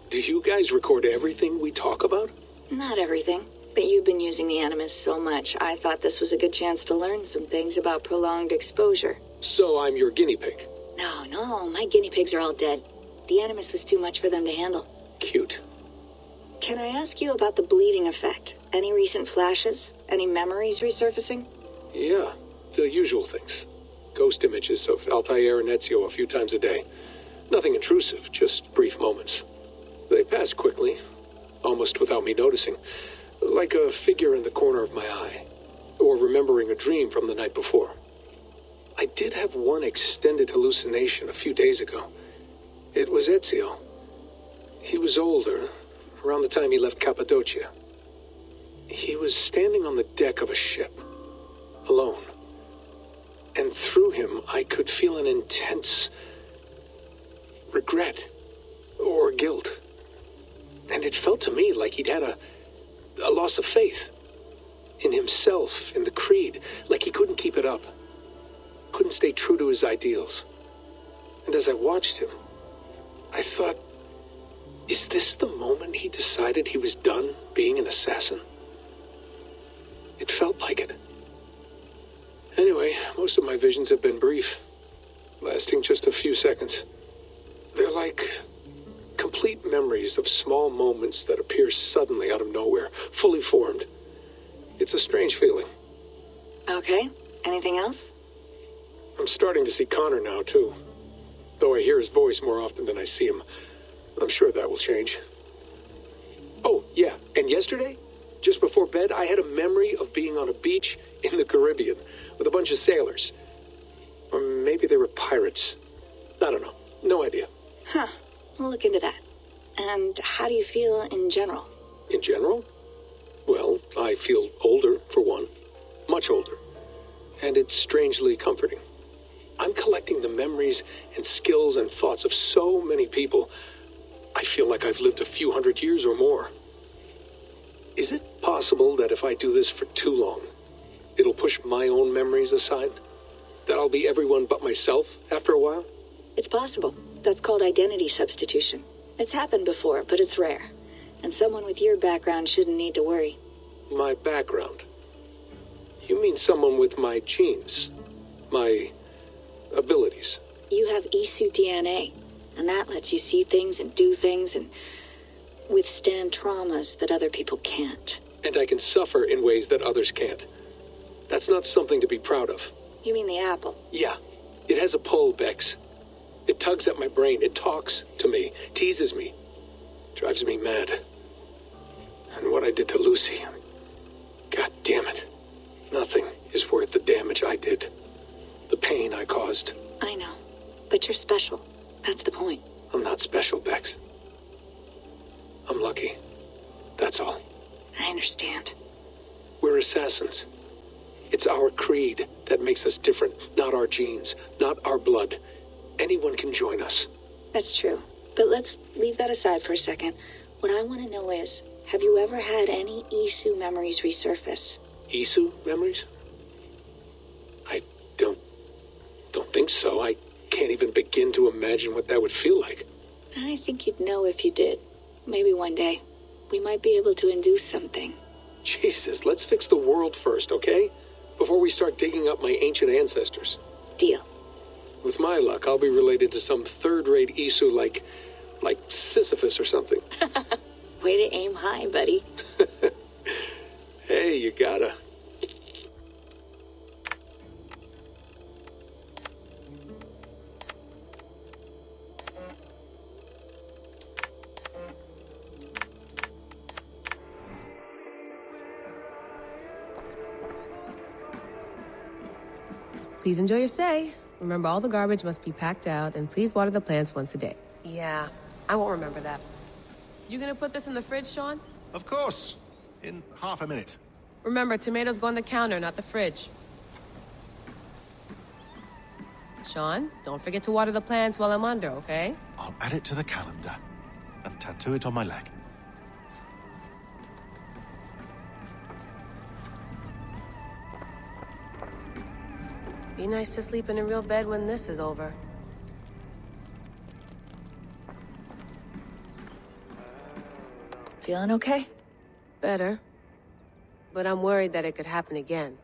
Do you guys record everything we talk about? Not everything, but you've been using the Animus so much, I thought this was a good chance to learn some things about prolonged exposure. So I'm your guinea pig? No, my guinea pigs are all dead. The Animus was too much for them to handle. Cute. Can I ask you about the bleeding effect? Any recent flashes? Any memories resurfacing? Yeah, the usual things. Ghost images of Altair and Ezio a few times a day. Nothing intrusive, just brief moments. They pass quickly. almost without me noticing, like a figure in the corner of my eye, or remembering a dream from the night before. I did have one extended hallucination a few days ago. It was Ezio. He was older, around the time he left Cappadocia. He was standing on the deck of a ship, alone. And through him, I could feel an intense regret or guilt. And it felt to me like he'd had a loss of faith in himself, in the Creed, like he couldn't keep it up, couldn't stay true to his ideals. And as I watched him, I thought, is this the moment he decided he was done being an assassin? It felt like it. Anyway, most of my visions have been brief, lasting just a few seconds. They're like complete memories of small moments that appear suddenly out of nowhere, fully formed. It's a strange feeling. Okay. Anything else? I'm starting to see Connor now, too. Though I hear his voice more often than I see him. I'm sure that will change. Oh, yeah, and yesterday, just before bed, I had a memory of being on a beach in the Caribbean with a bunch of sailors. Or maybe they were pirates. I don't know. No idea. Huh. We'll look into that. And how do you feel in general? In general? Well, I feel older, for one. Much older. And it's strangely comforting. I'm collecting the memories and skills and thoughts of so many people. I feel like I've lived a few hundred years or more. Is it possible that if I do this for too long, it'll push my own memories aside? That I'll be everyone but myself after a while? It's possible. That's called identity substitution. It's happened before, but it's rare. And someone with your background shouldn't need to worry. My background? You mean someone with my genes? My abilities? You have Isu DNA, and that lets you see things and do things and withstand traumas that other people can't. And I can suffer in ways that others can't. That's not something to be proud of. You mean the apple? Yeah. It has a pull, Bex. It tugs at my brain. It talks to me. Teases me. Drives me mad. And what I did to Lucy... God damn it. Nothing is worth the damage I did. The pain I caused. I know. But you're special. That's the point. I'm not special, Bex. I'm lucky. That's all. I understand. We're assassins. It's our creed that makes us different, not our genes, not our blood. Anyone can join us. That's true. But let's leave that aside for a second. What I want to know is, have you ever had any Isu memories resurface? Isu memories? I don't think so. I can't even begin to imagine what that would feel like. I think you'd know if you did. Maybe one day. We might be able to induce something. Jesus, let's fix the world first, okay? Before we start digging up my ancient ancestors. Deal. With my luck, I'll be related to some third-rate Isu like Sisyphus or something. Way to aim high, buddy. Hey, you gotta. Please enjoy your stay. Remember, all the garbage must be packed out, and please water the plants once a day. Yeah, I won't remember that. You gonna put this in the fridge, Sean? Of course. In half a minute. Remember, tomatoes go on the counter, not the fridge. Sean, don't forget to water the plants while I'm under, okay? I'll add it to the calendar and tattoo it on my leg. Be nice to sleep in a real bed when this is over. Feeling okay? Better. But I'm worried that it could happen again.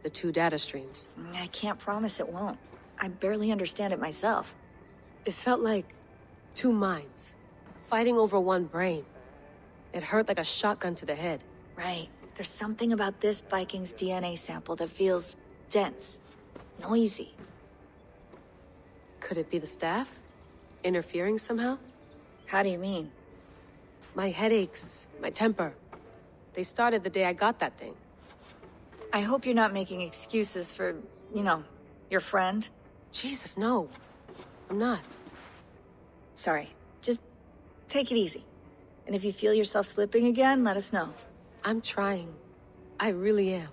The two data streams. I can't promise it won't. I barely understand it myself. It felt like two minds, fighting over one brain. It hurt like a shotgun to the head. Right. There's something about this Viking's DNA sample that feels dense. Noisy. Could it be the staff? Interfering somehow? How do you mean? My headaches, my temper. They started the day I got that thing. I hope you're not making excuses for, you know, your friend. Jesus, no. I'm not. Sorry. Just take it easy. And if you feel yourself slipping again, let us know. I'm trying. I really am.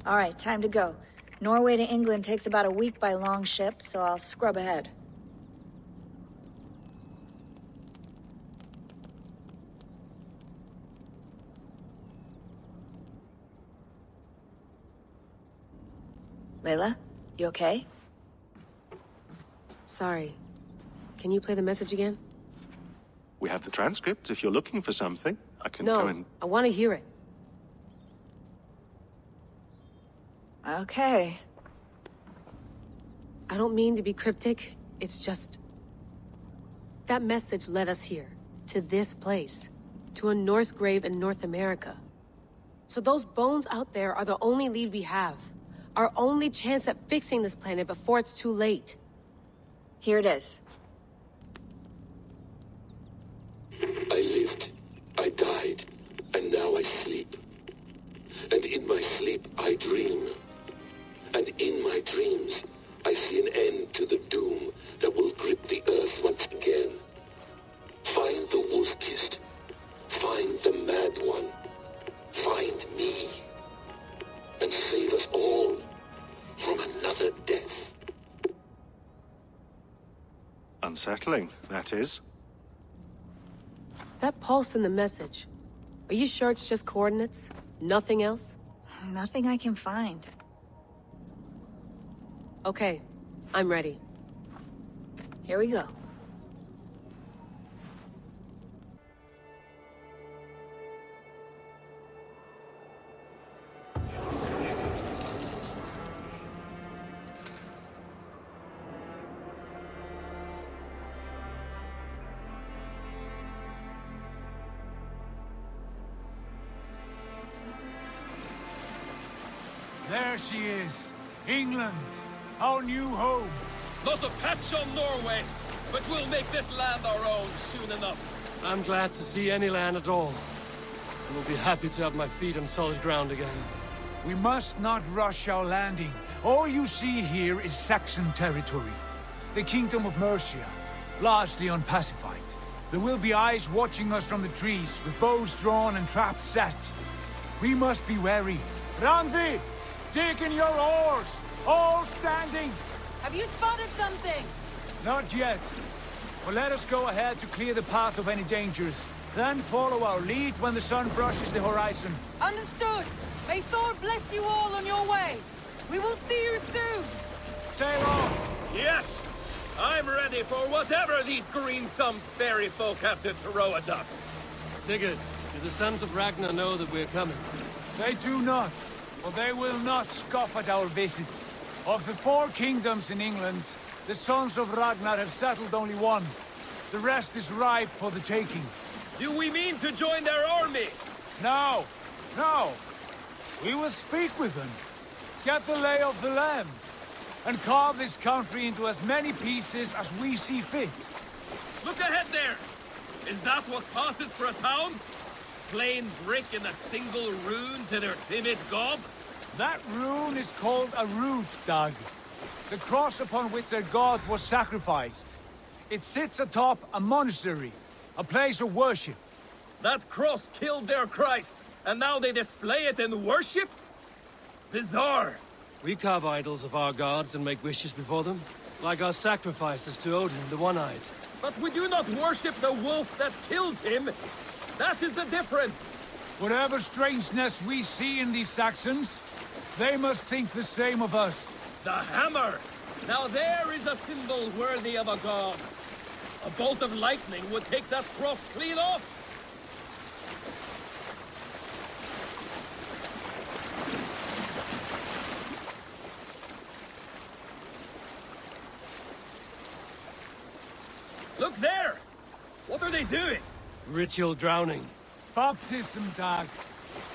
All right, time to go. Norway to England takes about a week by long ship, so I'll scrub ahead. Layla, you okay? Sorry. Can you play the message again? We have the transcript. If you're looking for something, I can No, go and... I want to hear it. Okay. I don't mean to be cryptic. It's just... that message led us here. To this place. To a Norse grave in North America. So those bones out there are the only lead we have. Our only chance at fixing this planet before it's too late. Here it is. I lived, I died, and now I sleep. And in my sleep I dream. And in my dreams, I see an end to the doom that will grip the earth once again. Find the wolf-kissed. Find the mad one. Find me. And save us all from another death. Unsettling, that is. That pulse in the message. Are you sure it's just coordinates? Nothing else? Nothing I can find. Okay, I'm ready. Here we go. There she is. England. Our new home. Not a patch on Norway, but we'll make this land our own soon enough. I'm glad to see any land at all. I will be happy to have my feet on solid ground again. We must not rush our landing. All you see here is Saxon territory. The Kingdom of Mercia, largely unpacified. There will be eyes watching us from the trees, with bows drawn and traps set. We must be wary. Randi! Dig in your oars! All standing! Have you spotted something? Not yet. But let us go ahead to clear the path of any dangers. Then follow our lead when the sun brushes the horizon. Understood! May Thor bless you all on your way! We will see you soon! Sail on! Yes! I'm ready for whatever these green-thumbed fairy folk have to throw at us. Sigurd, do the sons of Ragnar know that we're coming? They do not. But they will not scoff at our visit. Of the 4 kingdoms in England, the sons of Ragnar have settled only one. The rest is ripe for the taking. Do we mean to join their army? No, no. We will speak with them, get the lay of the land, and carve this country into as many pieces as we see fit. Look ahead there! Is that what passes for a town? Plain brick and a single rune to their timid god? That rune is called a root, Doug. The cross upon which their god was sacrificed. It sits atop a monastery, a place of worship. That cross killed their Christ, and now they display it in worship? Bizarre. We carve idols of our gods and make wishes before them, like our sacrifices to Odin, the One-Eyed. But we do not worship the wolf that kills him. That is the difference. Whatever strangeness we see in these Saxons, they must think the same of us. The hammer! Now there is a symbol worthy of a god. A bolt of lightning would take that cross clean off. Look there! What are they doing? Ritual drowning. Baptism, Dag.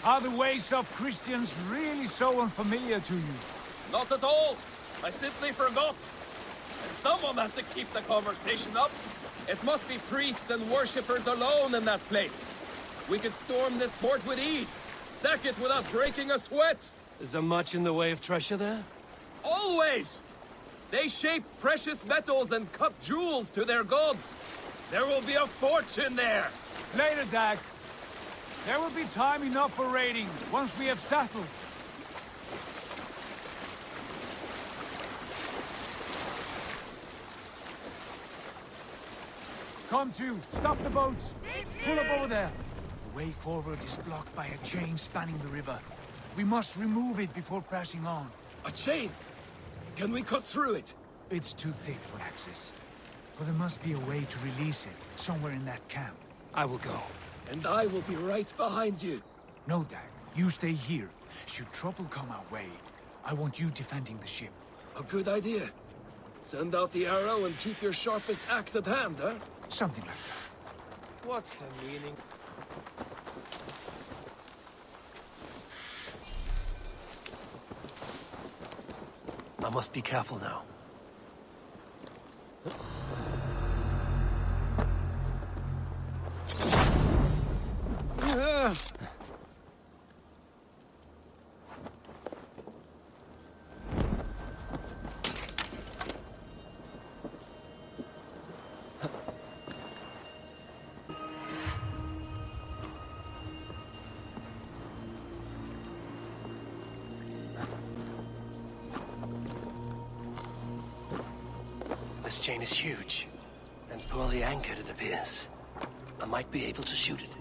Are the ways of Christians really so unfamiliar to you? Not at all. I simply forgot. And someone has to keep the conversation up. It must be priests and worshippers alone in that place. We could storm this port with ease. Sack it without breaking a sweat. Is there much in the way of treasure there? Always! They shape precious metals and cut jewels to their gods. There will be a fortune there. Later, Dag. There will be time enough for raiding once we have settled. Come to, stop the boats. Pull up over there. The way forward is blocked by a chain spanning the river. We must remove it before pressing on. A chain? Can we cut through it? It's too thick for access. But there must be a way to release it, somewhere in that camp. I will go. And I will be right behind you. No, Dag. You stay here. Should trouble come our way, I want you defending the ship. A good idea. Send out the arrow and keep your sharpest axe at hand, huh? Something like that. What's the meaning? I must be careful now. This chain is huge, and poorly anchored, it appears. I might be able to shoot it.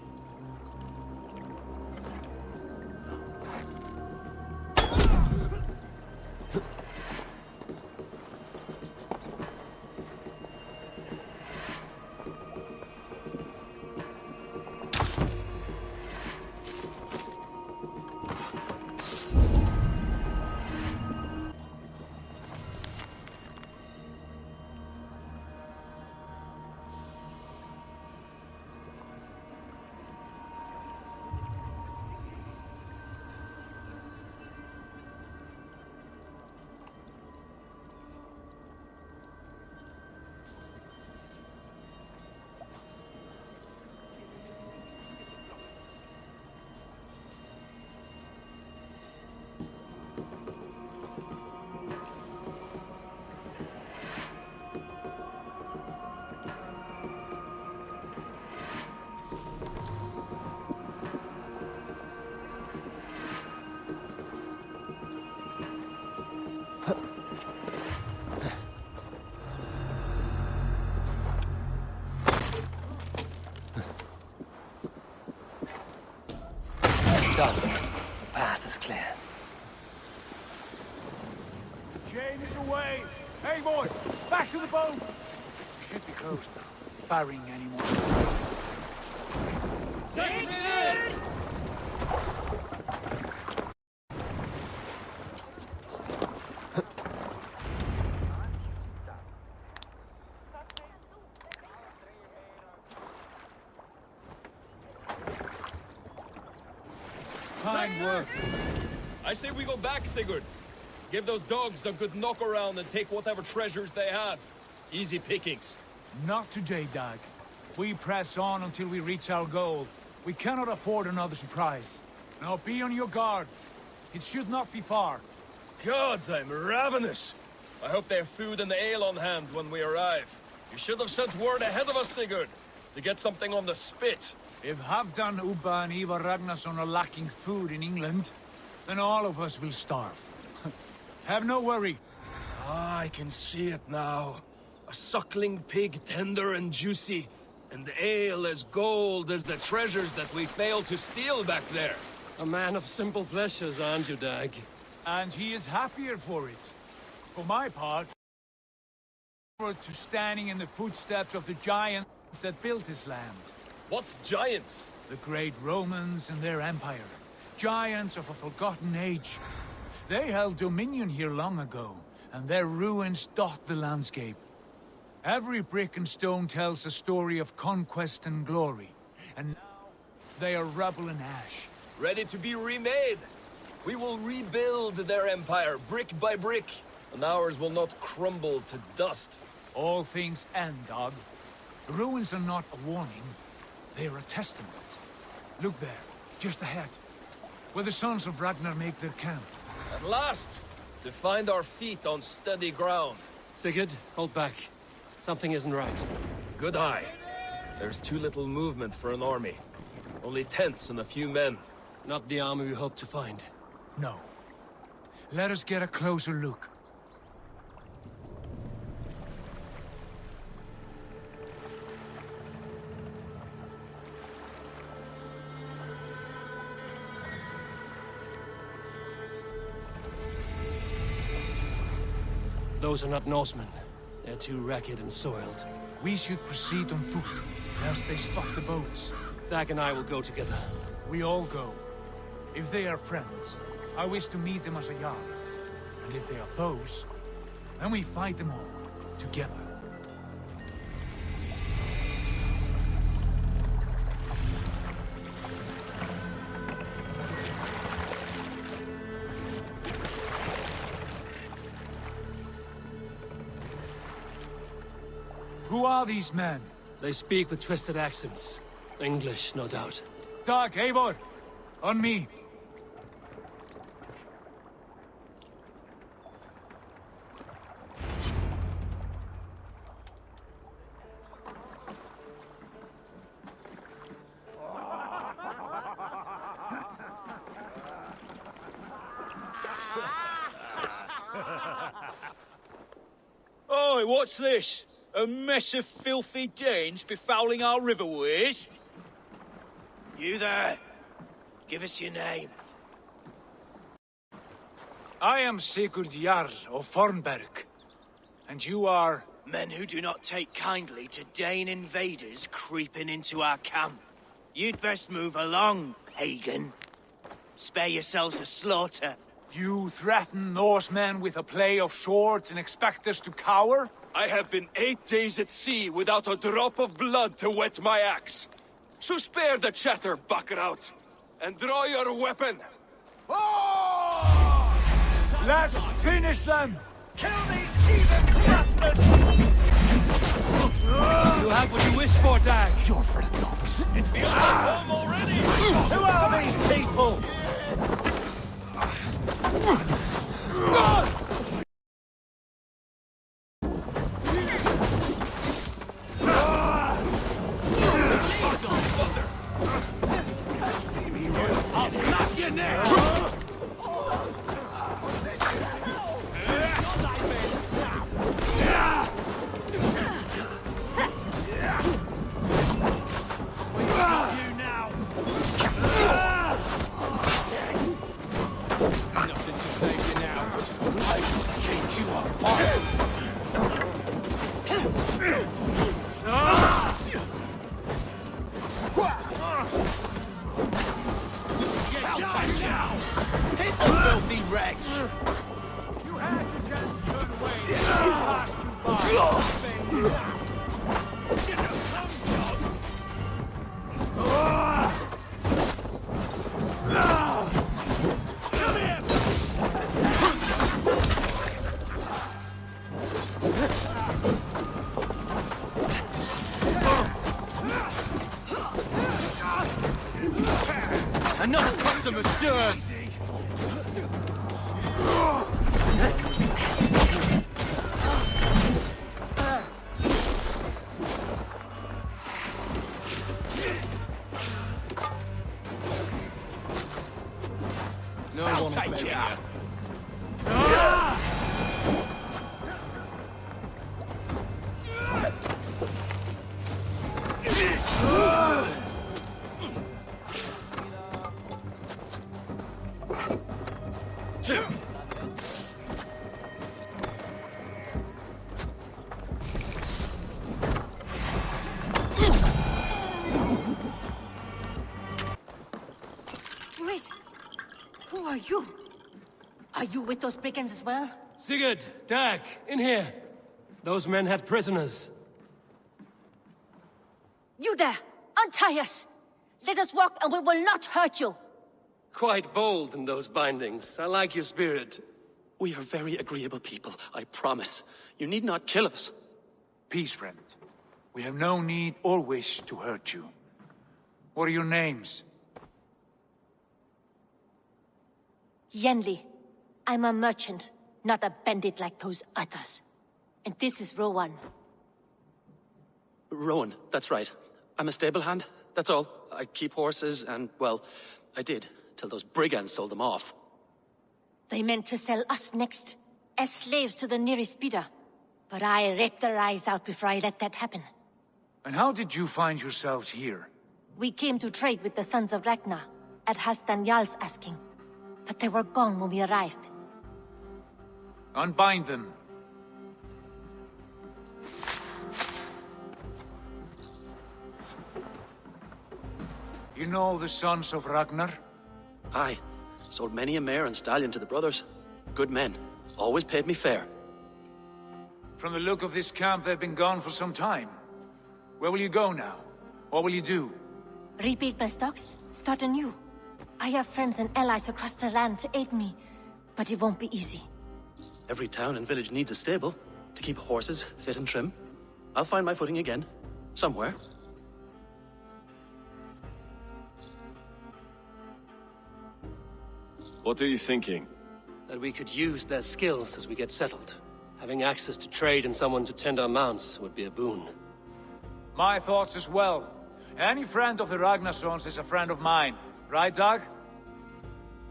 Done. The path is clear. Chain is away. Hey, boys, back to the boat. We should be close now, barring any more surprises. Take it! Fine work. I say we go back, Sigurd. Give those dogs a good knock around and take whatever treasures they have. Easy pickings. Not today, Dag. We press on until we reach our goal. We cannot afford another surprise. Now be on your guard. It should not be far. Gods, I'm ravenous. I hope they have food and ale on hand when we arrive. You should have sent word ahead of us, Sigurd, to get something on the spit. If Halfdan, Ubba and Ivar Ragnarsson are lacking food in England, then all of us will starve. Have no worry. Ah, I can see it now. A suckling pig, tender and juicy. And ale as gold as the treasures that we failed to steal back there. A man of simple pleasures, aren't you, Dag? And he is happier for it. For my part, I look forward to standing in the footsteps of the giants that built this land. What giants? The great Romans and their empire. Giants of a forgotten age. They held dominion here long ago, and their ruins dot the landscape. Every brick and stone tells a story of conquest and glory. And now, They are rubble and ash. Ready to be remade. We will rebuild their empire, brick by brick, and ours will not crumble to dust. All things end, dog. The ruins are not a warning. They are a testament. Look there, just ahead, where the sons of Ragnar make their camp. At last! To find our feet on steady ground. Sigurd, hold back. Something isn't right. Good eye. There's too little movement for an army. Only tents and a few men. Not the army we hope to find. No. Let us get a closer look. Those are not Norsemen. They're too ragged and soiled. We should proceed on foot, lest they spot the boats. Dag and I will go together. We all go. If they are friends, I wish to meet them as a Jarl. And if they are foes, then we fight them all, together. Who are these men? They speak with twisted accents. English, no doubt. Dag, Eivor! On me! Oi, what's this? A mess of filthy Danes befouling our riverways? You there? Give us your name. I am Sigurd Jarl of Fornberg. And you are... Men who do not take kindly to Dane invaders creeping into our camp. You'd best move along, pagan. Spare yourselves a slaughter. You threaten Norsemen with a play of swords and expect us to cower? I have been 8 days at sea without a drop of blood to wet my axe. So spare the chatter, Buckerout, and draw your weapon. Let's finish them! Kill these heathen bastards! You have what you wish for, Dag. You're for the dogs. It feels like home already! Who are these people? I'll snap your neck! Nothing to save you now. I will change you apart. Hit the filthy wretch! You had your chance to turn away. Passed you by. Get the sun, dog! Come here! Another customer served! No one will take you. Wait! Who are you? Are you with those brigands as well? Sigurd, Dag, in here. Those men had prisoners. You there! Untie us! Let us walk and we will not hurt you. Quite bold in those bindings. I like your spirit. We are very agreeable people, I promise. You need not kill us. Peace, friend. We have no need or wish to hurt you. What are your names? Yenli. I'm a merchant, not a bandit like those others. And this is Rowan. Rowan, that's right. I'm a stable hand, that's all. I keep horses and, well, I did, till those brigands sold them off. They meant to sell us next, as slaves to the nearest bidder. But I ripped their eyes out before I let that happen. And how did you find yourselves here? We came to trade with the Sons of Ragnar, at Halfdan Jarl's asking. But they were gone when we arrived. Unbind them. You know the Sons of Ragnar? Aye. Sold many a mare and stallion to the brothers. Good men. Always paid me fair. From the look of this camp, they've been gone for some time. Where will you go now? What will you do? Rebuild my stocks, start anew. I have friends and allies across the land to aid me, but it won't be easy. Every town and village needs a stable to keep horses fit and trim. I'll find my footing again. Somewhere. What are you thinking? That we could use their skills as we get settled. Having access to trade and someone to tend our mounts would be a boon. My thoughts as well. Any friend of the Ragnarsons is a friend of mine. Right, Dag?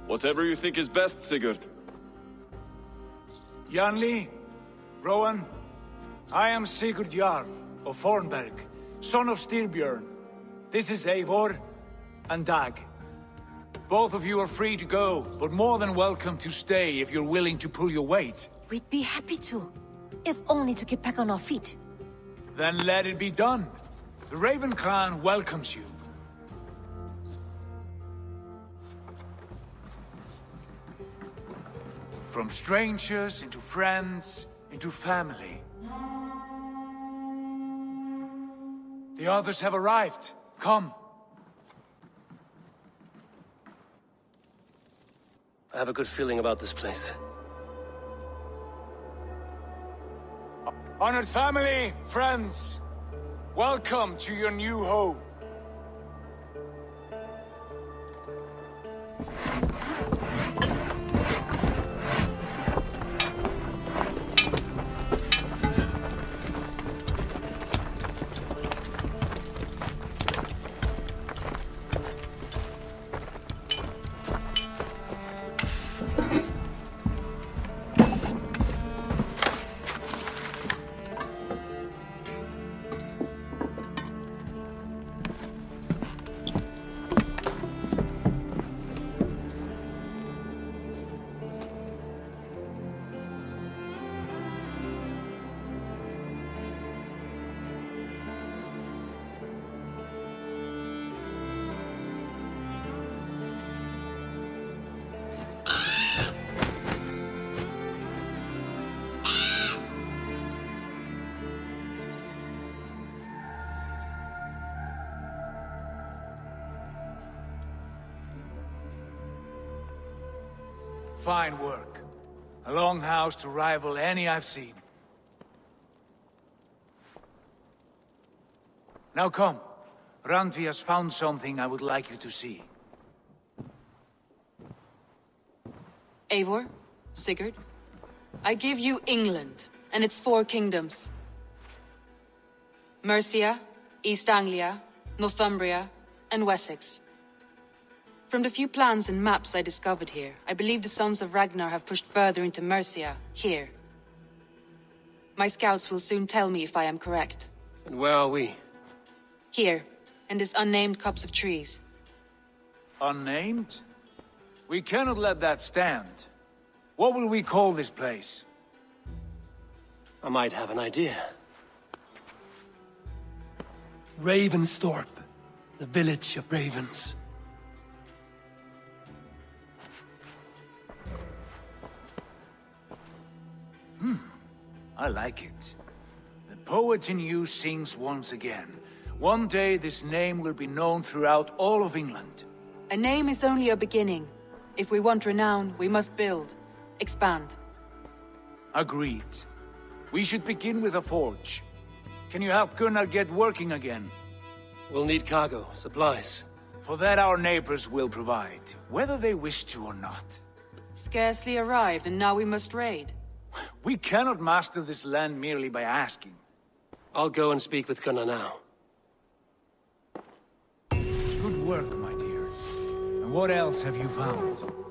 Whatever you think is best, Sigurd. Janli, Rowan, I am Sigurd Jarl of Fornberg, son of Styrbjörn. This is Eivor and Dag. Both of you are free to go, but more than welcome to stay if you're willing to pull your weight. We'd be happy to, if only to get back on our feet. Then let it be done. The Raven clan welcomes you. From strangers into friends, into family. The others have arrived. Come. I have a good feeling about this place. Honored family, friends, welcome to your new home. Fine work. A longhouse to rival any I've seen. Now come. Randvi has found something I would like you to see. Eivor, Sigurd, I give you England and its 4 kingdoms. Mercia, East Anglia, Northumbria, and Wessex. From the few plans and maps I discovered here, I believe the Sons of Ragnar have pushed further into Mercia, here. My scouts will soon tell me if I am correct. And where are we? Here, in this unnamed copse of trees. Unnamed? We cannot let that stand. What will we call this place? I might have an idea. Ravensthorpe, the village of ravens. I like it. The poet in you sings once again. One day this name will be known throughout all of England. A name is only a beginning. If we want renown, we must build, expand. Agreed. We should begin with a forge. Can you help Gunnar get working again? We'll need cargo, supplies. For that our neighbors will provide, whether they wish to or not. Scarcely arrived, and now we must raid. We cannot master this land merely by asking. I'll go and speak with Gunnar now. Good work, my dear. And what else have you found?